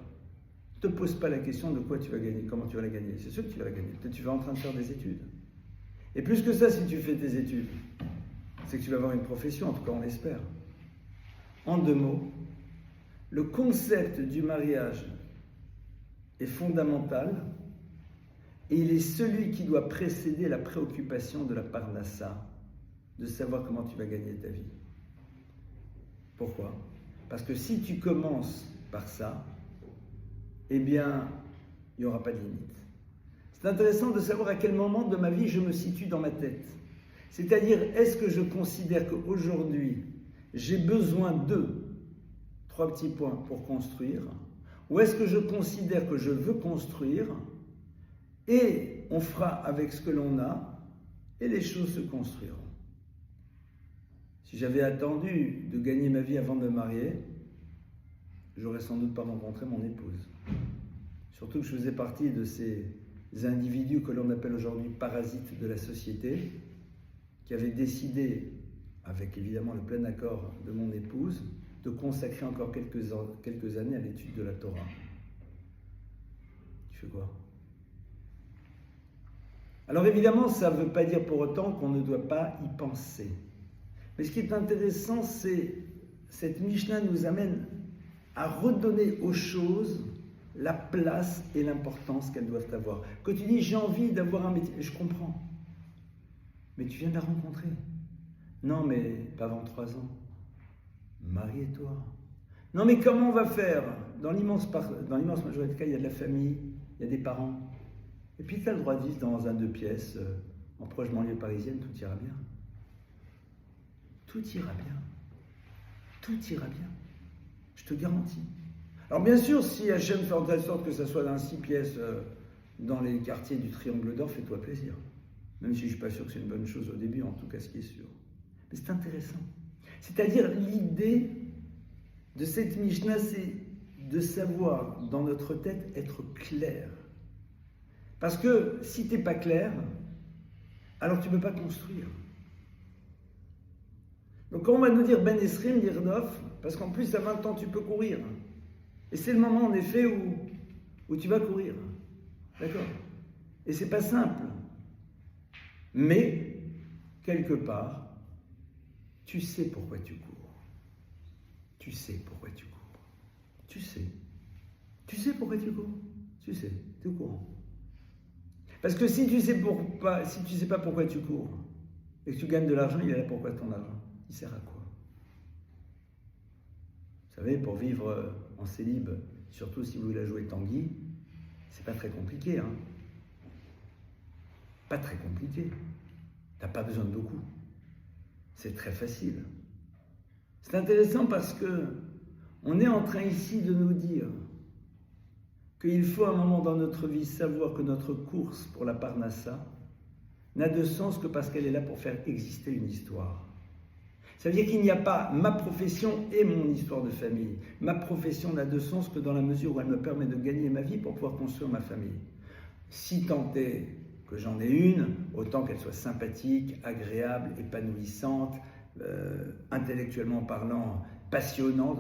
ne te pose pas la question de quoi tu vas gagner, comment tu vas la gagner. C'est sûr que tu vas la gagner. Peut-être que tu vas en train de faire des études. Et plus que ça, si tu fais tes études, c'est que tu vas avoir une profession, en tout cas on l'espère. En 2 mots, le concept du mariage est fondamental et il est celui qui doit précéder la préoccupation de la parnassa, de savoir comment tu vas gagner ta vie. Pourquoi? Parce que si tu commences par ça, eh bien, il n'y aura pas de limite. C'est intéressant de savoir à quel moment de ma vie je me situe dans ma tête. C'est-à-dire, est-ce que je considère qu'aujourd'hui, j'ai besoin de 3 petits points pour construire, ou est-ce que je considère que je veux construire et on fera avec ce que l'on a et les choses se construiront. Si j'avais attendu de gagner ma vie avant de me marier, j'aurais sans doute pas rencontré mon épouse. Surtout que je faisais partie de ces individus que l'on appelle aujourd'hui parasites de la société, qui avaient décidé, avec évidemment le plein accord de mon épouse, de consacrer encore quelques années à l'étude de la Torah. Tu fais quoi? Alors évidemment, ça ne veut pas dire pour autant qu'on ne doit pas y penser. Mais ce qui est intéressant, c'est cette Mishnah nous amène à redonner aux choses la place et l'importance qu'elles doivent avoir. Quand tu dis j'ai envie d'avoir un métier, je comprends. Mais tu viens de la rencontrer. Non, mais pas avant 3 ans. Marie-toi. Non, mais comment on va faire? Dans l'immense majorité des cas, il y a de la famille, il y a des parents. Et puis tu as le droit de vivre dans un 2 pièces, en proche banlieue parisienne, tout ira bien. Tout ira bien. Tout ira bien. Je te garantis. Alors bien sûr, si Hachem fait en telle sorte que ça soit dans 6 pièces dans les quartiers du Triangle d'Or, fais-toi plaisir. Même si je ne suis pas sûr que c'est une bonne chose au début, en tout cas ce qui est sûr. Mais c'est intéressant. C'est-à-dire l'idée de cette Mishnah, c'est de savoir dans notre tête être clair. Parce que si tu n'es pas clair, alors tu ne peux pas construire. Donc quand on va nous dire Ben Esrim, Lirdof, parce qu'en plus à 20 ans tu peux courir. Et c'est le moment en effet où tu vas courir. D'accord? Et c'est pas simple. Mais, quelque part, tu sais pourquoi tu cours. Tu sais pourquoi tu cours. Tu sais. Tu sais pourquoi tu cours. Tu sais, tu es au courant. Parce que si tu sais pas pourquoi tu cours et que tu gagnes de l'argent, il est là pourquoi ton argent. Il sert à quoi? Vous savez, pour vivre en célib, surtout si vous voulez jouer Tanguy, c'est pas très compliqué, hein. Pas très compliqué. T'as pas besoin de beaucoup. C'est très facile. C'est intéressant parce que on est en train ici de nous dire qu'il faut à un moment dans notre vie savoir que notre course pour la Parnassa n'a de sens que parce qu'elle est là pour faire exister une histoire. Ça veut dire qu'il n'y a pas ma profession et mon histoire de famille. Ma profession n'a de sens que dans la mesure où elle me permet de gagner ma vie pour pouvoir construire ma famille. Si tant est que j'en ai une, autant qu'elle soit sympathique, agréable, épanouissante, intellectuellement parlant, passionnante,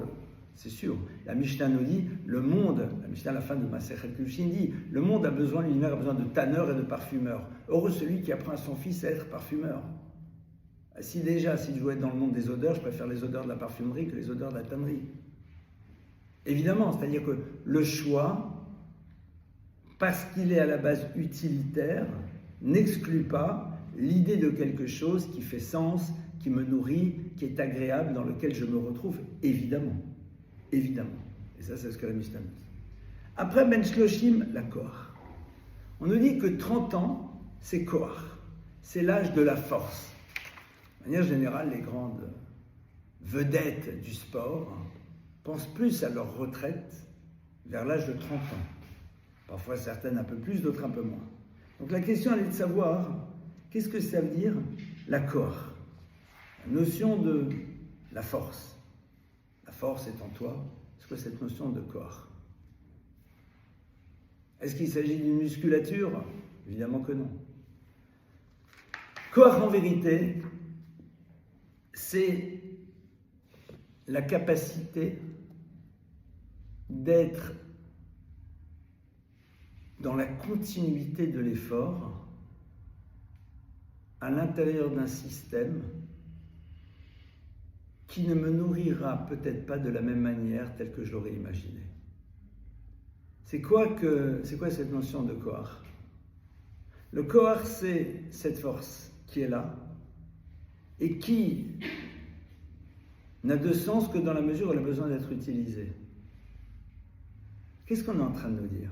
c'est sûr. La Mishnah nous dit, le monde, la Mishnah à la fin de Masechet Kiddushin dit, le monde a besoin, l'univers a besoin de tanneurs et de parfumeurs. Heureux celui qui apprend à son fils à être parfumeur. Si je dois être dans le monde des odeurs, je préfère les odeurs de la parfumerie que les odeurs de la tannerie. Évidemment, c'est-à-dire que le choix, parce qu'il est à la base utilitaire, n'exclut pas l'idée de quelque chose qui fait sens, qui me nourrit, qui est agréable, dans lequel je me retrouve, évidemment. Évidemment. Et ça, c'est ce que la Mishnah nous dit. Après Ben Shloshim, la Koach. On nous dit que 30 ans, c'est Koach. C'est l'âge de la force. De manière générale, les grandes vedettes du sport pensent plus à leur retraite vers l'âge de 30 ans. Parfois certaines un peu plus, d'autres un peu moins. Donc la question, elle est de savoir qu'est-ce que ça veut dire la Koach, la notion de la force. La force est en toi. C'est quoi cette notion de Koach? Est-ce qu'il s'agit d'une musculature? Évidemment que non. Koach en vérité, c'est la capacité d'être dans la continuité de l'effort à l'intérieur d'un système qui ne me nourrira peut-être pas de la même manière telle que je l'aurais imaginé. C'est quoi cette notion de Koach? Le Koach, c'est cette force qui est là et qui n'a de sens que dans la mesure où elle a besoin d'être utilisée. Qu'est-ce qu'on est en train de nous dire?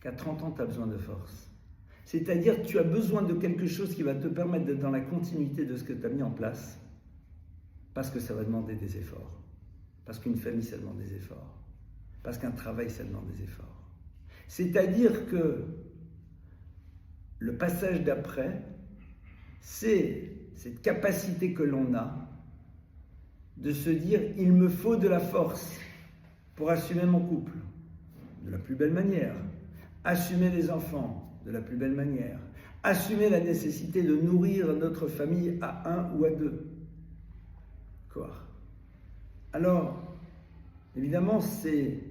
Qu'à 30 ans, tu as besoin de force. C'est-à-dire tu as besoin de quelque chose qui va te permettre d'être dans la continuité de ce que tu as mis en place, parce que ça va demander des efforts. Parce qu'une famille, ça demande des efforts. Parce qu'un travail, ça demande des efforts. C'est-à-dire que le passage d'après, c'est cette capacité que l'on a de se dire « il me faut de la force pour assumer mon couple de la plus belle manière, assumer les enfants de la plus belle manière, assumer la nécessité de nourrir notre famille à 1 ou à 2. » Quoi. Alors, évidemment, ces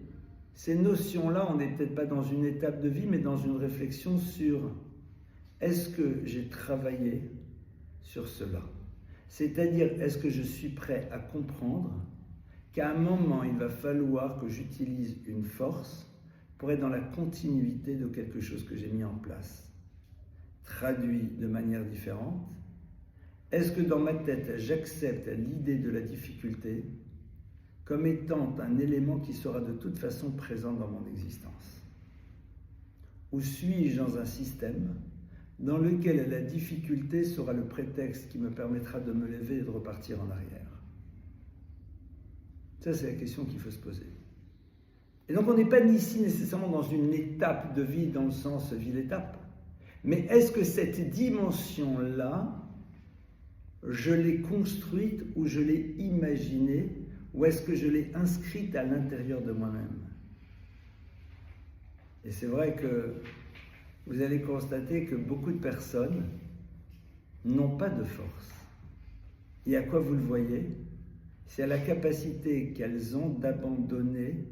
notions-là, on n'est peut-être pas dans une étape de vie, mais dans une réflexion sur est-ce que j'ai travaillé sur cela? C'est-à-dire, est-ce que je suis prêt à comprendre qu'à un moment, il va falloir que j'utilise une force pour être dans la continuité de quelque chose que j'ai mis en place, traduit de manière différente? Est-ce que dans ma tête, j'accepte l'idée de la difficulté comme étant un élément qui sera de toute façon présent dans mon existence? Ou suis-je dans un système dans lequel la difficulté sera le prétexte qui me permettra de me lever et de repartir en arrière? Ça, c'est la question qu'il faut se poser. Et donc, on n'est pas ici nécessairement dans une étape de vie dans le sens vie-l'étape, mais est-ce que cette dimension-là, je l'ai construite ou je l'ai imaginée, ou est-ce que je l'ai inscrite à l'intérieur de moi-même? Et c'est vrai que vous allez constater que beaucoup de personnes n'ont pas de force. Et à quoi vous le voyez? C'est à la capacité qu'elles ont d'abandonner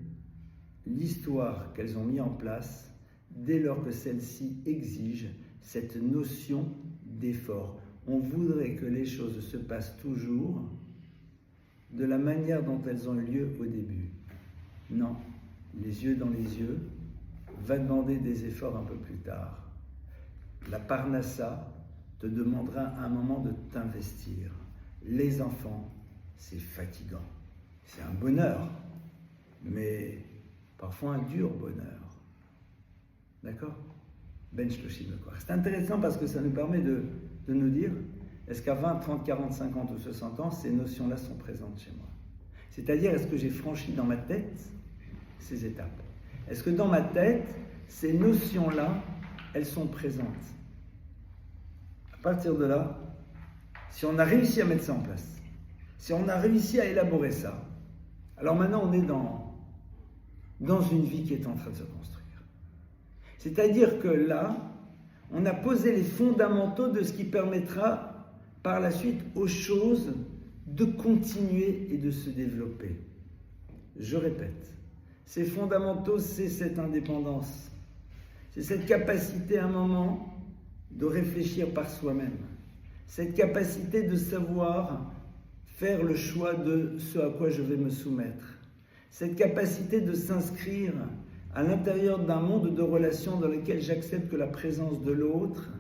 l'histoire qu'elles ont mis en place dès lors que celle-ci exige cette notion d'effort. On voudrait que les choses se passent toujours de la manière dont elles ont eu lieu au début. Non, les yeux dans les yeux va demander des efforts un peu plus tard. La parnassa te demandera à un moment de t'investir. Les enfants, c'est fatigant. C'est un bonheur, mais parfois un dur bonheur. D'accord? Ben Shloshim le Koach. C'est intéressant parce que ça nous permet de nous dire, est-ce qu'à 20, 30, 40, 50 ou 60 ans, ces notions-là sont présentes chez moi? C'est-à-dire, est-ce que j'ai franchi dans ma tête ces étapes? Est-ce que dans ma tête, ces notions-là, elles sont présentes? À partir de là, si on a réussi à mettre ça en place, si on a réussi à élaborer ça, alors maintenant on est dans une vie qui est en train de se construire. C'est-à-dire que là, on a posé les fondamentaux de ce qui permettra par la suite aux choses de continuer et de se développer. Je répète, ces fondamentaux, c'est cette indépendance. C'est cette capacité à un moment de réfléchir par soi-même. Cette capacité de savoir faire le choix de ce à quoi je vais me soumettre. Cette capacité de s'inscrire à l'intérieur d'un monde de relations dans lequel j'accepte que la présence de l'autre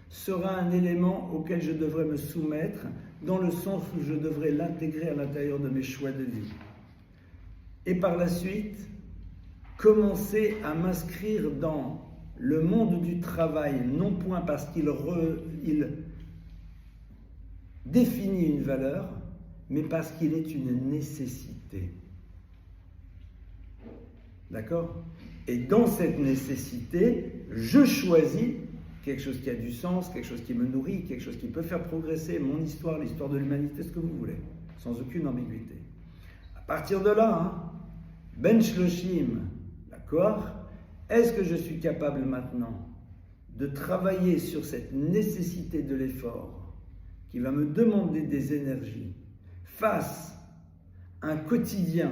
sera un élément auquel je devrais me soumettre, dans le sens où je devrais l'intégrer à l'intérieur de mes choix de vie. Et par la suite, commencer à m'inscrire dans le monde du travail, non point parce qu'il définit une valeur, mais parce qu'il est une nécessité. D'accord? Et dans cette nécessité, je choisis quelque chose qui a du sens, quelque chose qui me nourrit, quelque chose qui peut faire progresser mon histoire, l'histoire de l'humanité, ce que vous voulez, sans aucune ambiguïté. À partir de là, Ben Shloshim, d'accord? Est-ce que je suis capable maintenant de travailler sur cette nécessité de l'effort qui va me demander des énergies face à un quotidien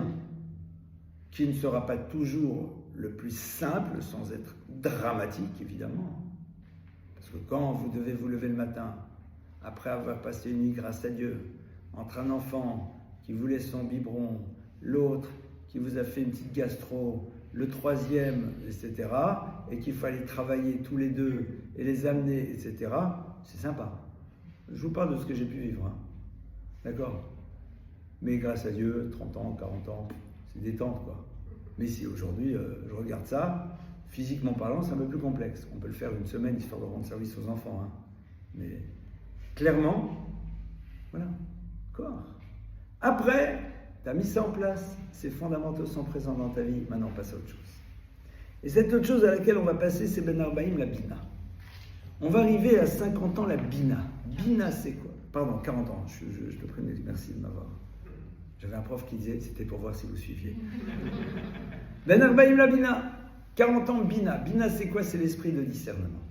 qui ne sera pas toujours le plus simple, sans être dramatique évidemment. Parce que quand vous devez vous lever le matin, après avoir passé une nuit grâce à Dieu, entre un enfant qui voulait son biberon, l'autre qui vous a fait une petite gastro, le troisième, etc., et qu'il fallait travailler tous les deux et les amener, etc., c'est sympa. Je vous parle de ce que j'ai pu vivre. Hein. D'accord? Mais grâce à Dieu, 30 ans, 40 ans, c'est détente, quoi. Mais si aujourd'hui, je regarde ça, Physiquement parlant, c'est un peu plus complexe. On peut le faire une semaine histoire de rendre service aux enfants. Hein. Mais clairement, voilà, corps. Après, tu as mis ça en place. Ces fondamentaux sont présents dans ta vie. Maintenant, on passe à autre chose. Et cette autre chose à laquelle on va passer, c'est Ben Arbaïm, la Bina. On va arriver à 50 ans, la Bina. Bina, c'est quoi? Pardon, 40 ans. Je te prie, merci de m'avoir. J'avais un prof qui disait, c'était pour voir si vous suiviez. Ben Arbaïm, la Bina. 40 ans, Bina. Bina, c'est quoi? C'est l'esprit de discernement.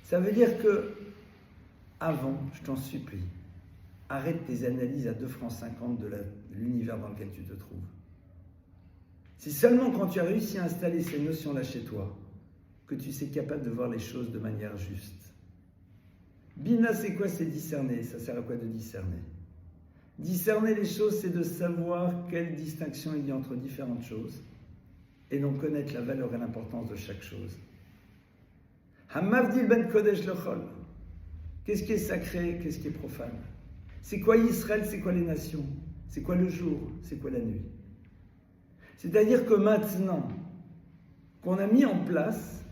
Ça veut dire que, avant, je t'en supplie, arrête tes analyses à 2,50 francs de l'univers dans lequel tu te trouves. C'est seulement quand tu as réussi à installer ces notions-là chez toi que tu sais capable de voir les choses de manière juste. Bina, c'est quoi? C'est discerner. Ça sert à quoi de discerner? Discerner les choses, c'est de savoir quelle distinction il y a entre différentes choses et donc connaître la valeur et l'importance de chaque chose. Hamavdil ben kodesh lechol. Qu'est-ce qui est sacré? Qu'est-ce qui est profane? C'est quoi Israël? C'est quoi les nations? C'est quoi le jour? C'est quoi la nuit? C'est-à-dire que maintenant qu'on a mis en place,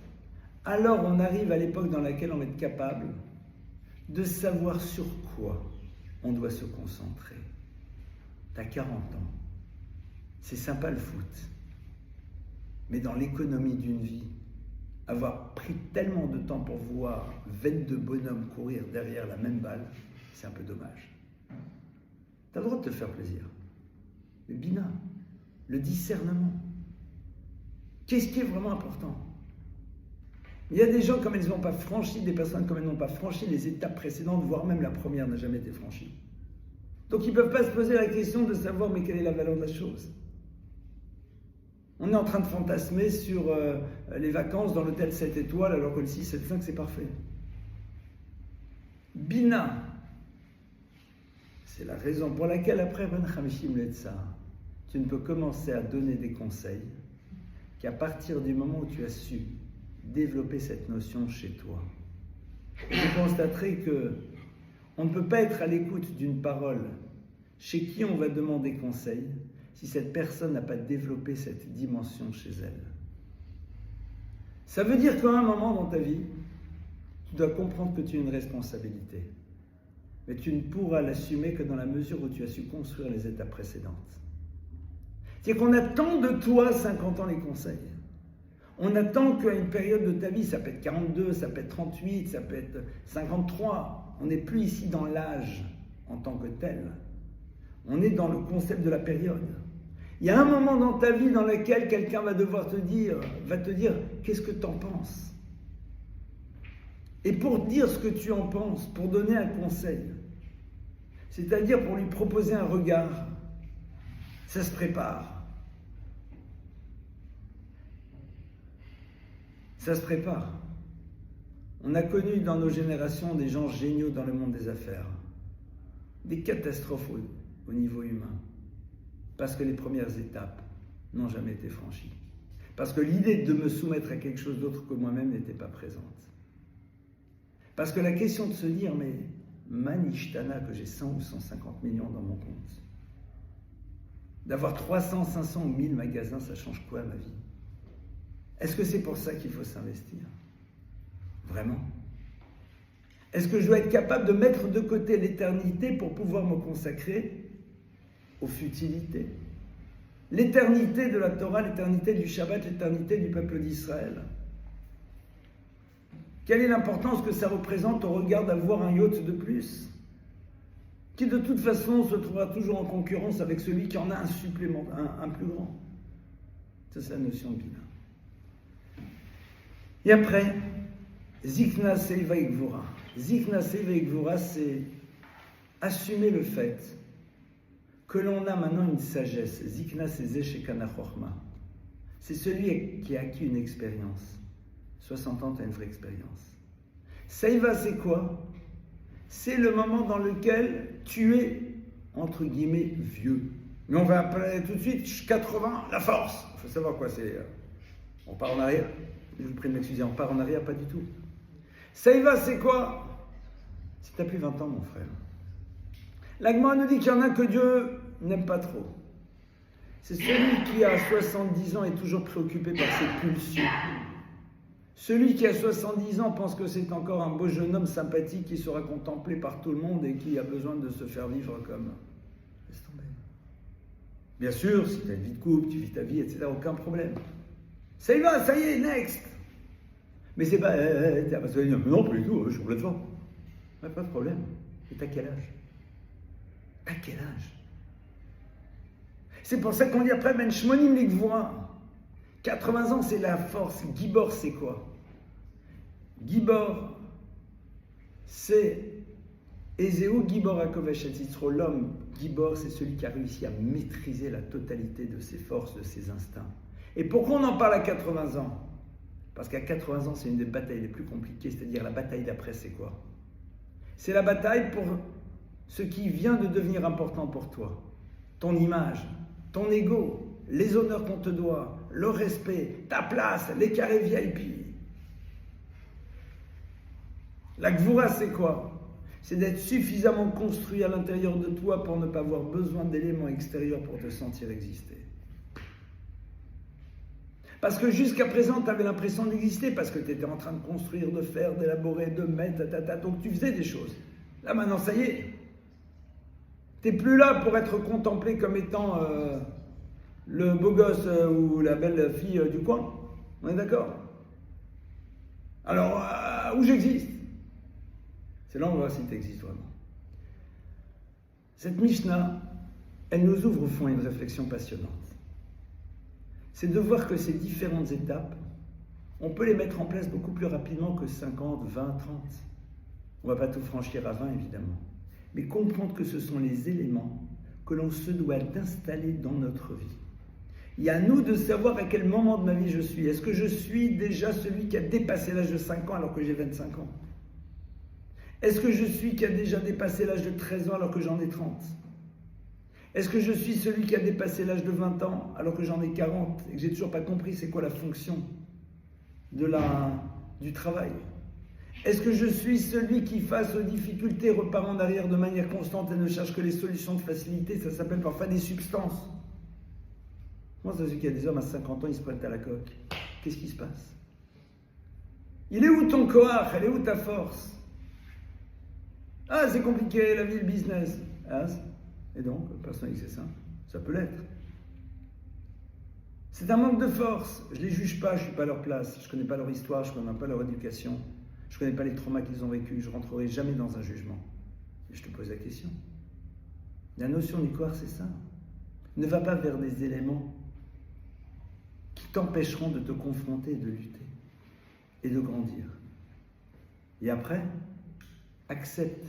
alors on arrive à l'époque dans laquelle on va être capable de savoir sur quoi on doit se concentrer. T'as 40 ans, c'est sympa le foot, mais dans l'économie d'une vie, avoir pris tellement de temps pour voir 22 bonhommes courir derrière la même balle, c'est un peu dommage. T'as le droit de te faire plaisir. Le bina, le discernement. Qu'est-ce qui est vraiment important? Il y a des gens comme elles n'ont pas franchi, des personnes comme elles n'ont pas franchi les étapes précédentes, voire même la première n'a jamais été franchie. Donc ils ne peuvent pas se poser la question de savoir mais quelle est la valeur de la chose. On est en train de fantasmer sur les vacances dans l'hôtel 7 étoiles alors que le 6, 7, 5 c'est parfait. Bina, c'est la raison pour laquelle après Ben Hamishim Letza, tu ne peux commencer à donner des conseils qu'à partir du moment où tu as su développer cette notion chez toi. Et vous constaterez que on ne peut pas être à l'écoute d'une parole chez qui on va demander conseil si cette personne n'a pas développé cette dimension chez elle. Ça veut dire qu'à un moment dans ta vie, tu dois comprendre que tu as une responsabilité. Mais tu ne pourras l'assumer que dans la mesure où tu as su construire les étapes précédentes. C'est-à-dire qu'on attend de toi 50 ans les conseils. On attend qu'à une période de ta vie, ça peut être 42, ça peut être 38, ça peut être 53. On n'est plus ici dans l'âge en tant que tel. On est dans le concept de la période. Il y a un moment dans ta vie dans lequel quelqu'un va devoir te dire, qu'est-ce que tu en penses? Et pour dire ce que tu en penses, pour donner un conseil, c'est-à-dire pour lui proposer un regard, ça se prépare. Ça se prépare. On a connu dans nos générations des gens géniaux dans le monde des affaires, des catastrophes au niveau humain, parce que les premières étapes n'ont jamais été franchies. Parce que l'idée de me soumettre à quelque chose d'autre que moi-même n'était pas présente. Parce que la question de se dire, mais Manishtana, que j'ai 100 ou 150 millions dans mon compte, d'avoir 300, 500 ou 1000 magasins, ça change quoi à ma vie? Est-ce que c'est pour ça qu'il faut s'investir? Vraiment? Est-ce que je dois être capable de mettre de côté l'éternité pour pouvoir me consacrer aux futilités? L'éternité de la Torah, l'éternité du Shabbat, l'éternité du peuple d'Israël. Quelle est l'importance que ça représente au regard d'avoir un yacht de plus, qui de toute façon se trouvera toujours en concurrence avec celui qui en a un supplément, un plus grand? Ça, c'est la notion de Bina. Et après, Zikna Seiva Igvura. Zikna Seiva Igvura, c'est assumer le fait que l'on a maintenant une sagesse. Zikna c'est Zeshekana Chochma. C'est celui qui a acquis une expérience. 60 ans, tu as une vraie expérience. Seiva, c'est quoi? C'est le moment dans lequel tu es, entre guillemets, vieux. Mais on va appeler tout de suite 80, la force. Il faut savoir quoi c'est. On part en arrière. Je vous prie de m'excuser, on part en arrière, pas du tout. Seiva, c'est quoi? Si tu n'as plus 20 ans, mon frère. L'Agma nous dit qu'il y en a que Dieu n'aime pas trop. C'est celui qui, à 70 ans, est toujours préoccupé par ses pulsions. Celui qui a 70 ans pense que c'est encore un beau jeune homme sympathique qui sera contemplé par tout le monde et qui a besoin de se faire vivre comme... Laisse tomber. Bien sûr, si tu as une vie de couple, tu vis ta vie, etc., aucun problème. Ça y va, ça y est, next. Mais c'est pas... non, plus du tout, je suis complètement... Pas de problème. Et t'as quel âge? À quel âge? C'est pour ça qu'on dit après, Ben Shmonim Ligvura. 80 ans, c'est la force. Gibor, c'est quoi? Gibor, c'est Ezeu Gibor Akovesh et Yitzro. L'homme, Gibor, c'est celui qui a réussi à maîtriser la totalité de ses forces, de ses instincts. Et pourquoi on en parle à 80 ans? Parce qu'à 80 ans, c'est une des batailles les plus compliquées, c'est-à-dire la bataille d'après, c'est quoi? C'est la bataille pour ce qui vient de devenir important pour toi. Ton image, ton ego, les honneurs qu'on te doit, le respect, ta place, les carrés VIP. La Gvura, c'est quoi? C'est d'être suffisamment construit à l'intérieur de toi pour ne pas avoir besoin d'éléments extérieurs pour te sentir exister. Parce que jusqu'à présent, tu avais l'impression d'exister, parce que tu étais en train de construire, de faire, d'élaborer, de mettre, donc tu faisais des choses. Là maintenant, ça y est. Tu n'es plus là pour être contemplé comme étant le beau gosse ou la belle fille du coin. On est d'accord? Alors, où j'existe? C'est là où on va voir si tu existes vraiment. Cette Mishnah, elle nous ouvre au fond une réflexion passionnante. C'est de voir que ces différentes étapes, on peut les mettre en place beaucoup plus rapidement que 50, 20, 30. On ne va pas tout franchir à 20, évidemment. Mais comprendre que ce sont les éléments que l'on se doit d'installer dans notre vie. Il y a à nous de savoir à quel moment de ma vie je suis. Est-ce que je suis déjà celui qui a dépassé l'âge de 5 ans alors que j'ai 25 ans? Est-ce que je suis qui a déjà dépassé l'âge de 13 ans alors que j'en ai 30? Est-ce que je suis celui qui a dépassé l'âge de 20 ans alors que j'en ai 40 et que j'ai toujours pas compris c'est quoi la fonction du travail? Est-ce que je suis celui qui, face aux difficultés, repart en arrière de manière constante et ne cherche que les solutions de facilité? Ça s'appelle parfois des substances. Moi, c'est celui qui a des hommes à 50 ans, ils se prennent à la coque. Qu'est-ce qui se passe? Il est où ton koach? Elle est où ta force? Ah, c'est compliqué, la vie, le business. Ah, et donc, personne dit que c'est simple. Ça peut l'être. C'est un manque de force. Je ne les juge pas, je ne suis pas à leur place. Je ne connais pas leur histoire, je ne connais pas leur éducation. Je ne connais pas les traumas qu'ils ont vécus. Je ne rentrerai jamais dans un jugement. Et je te pose la question. La notion du corps, c'est ça. Ne va pas vers des éléments qui t'empêcheront de te confronter, de lutter et de grandir. Et après, accepte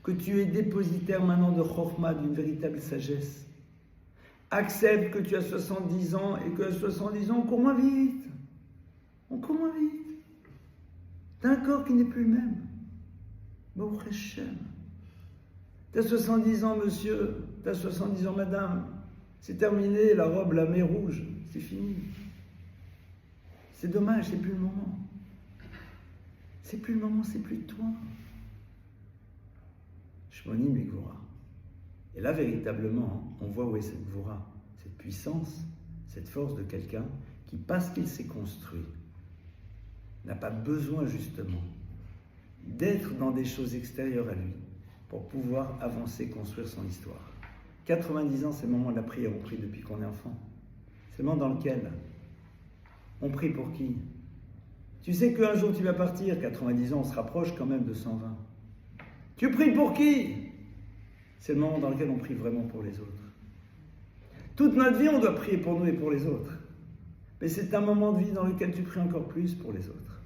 que tu es dépositaire maintenant de Chokhmah, d'une véritable sagesse. Accepte que tu as 70 ans et que à 70 ans, on court moins vite. On court moins vite. Tu as un corps qui n'est plus le même. Baruch Hashem. Tu as 70 ans, monsieur. Tu as 70 ans, madame. C'est terminé, la robe, la mer rouge. C'est fini. C'est dommage, c'est plus le moment. C'est plus le moment, c'est plus toi. Shmonim et Gvura. Et là, véritablement, on voit où est cette Gvura, cette puissance, cette force de quelqu'un qui, parce qu'il s'est construit, n'a pas besoin justement d'être dans des choses extérieures à lui pour pouvoir avancer, construire son histoire. 90 ans, c'est le moment de la prière, on prie depuis qu'on est enfant. C'est le moment dans lequel on prie pour qui? Tu sais qu'un jour tu vas partir, 90 ans, on se rapproche quand même de 120. Tu pries pour qui? C'est le moment dans lequel on prie vraiment pour les autres. Toute notre vie, on doit prier pour nous et pour les autres. Mais c'est un moment de vie dans lequel tu pries encore plus pour les autres.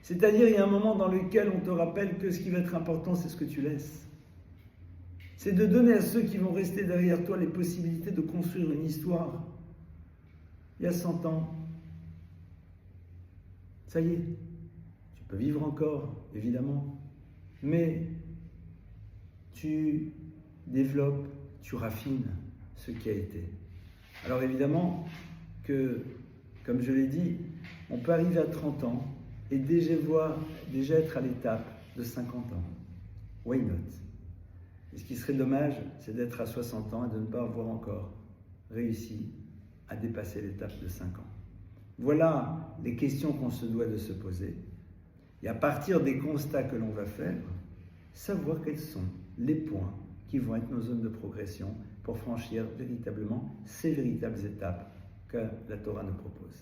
C'est-à-dire, il y a un moment dans lequel on te rappelle que ce qui va être important, c'est ce que tu laisses. C'est de donner à ceux qui vont rester derrière toi les possibilités de construire une histoire. Il y a 100 ans, ça y est, tu peux vivre encore, évidemment, mais tu développes, tu raffines ce qui a été. Alors évidemment que, comme je l'ai dit, on peut arriver à 30 ans et déjà être à l'étape de 50 ans. Why not? Et ce qui serait dommage, c'est d'être à 60 ans et de ne pas avoir encore réussi à dépasser l'étape de 5 ans. Voilà les questions qu'on se doit de se poser. Et à partir des constats que l'on va faire, savoir quels sont les points qui vont être nos zones de progression pour franchir véritablement ces véritables étapes que la Torah nous propose.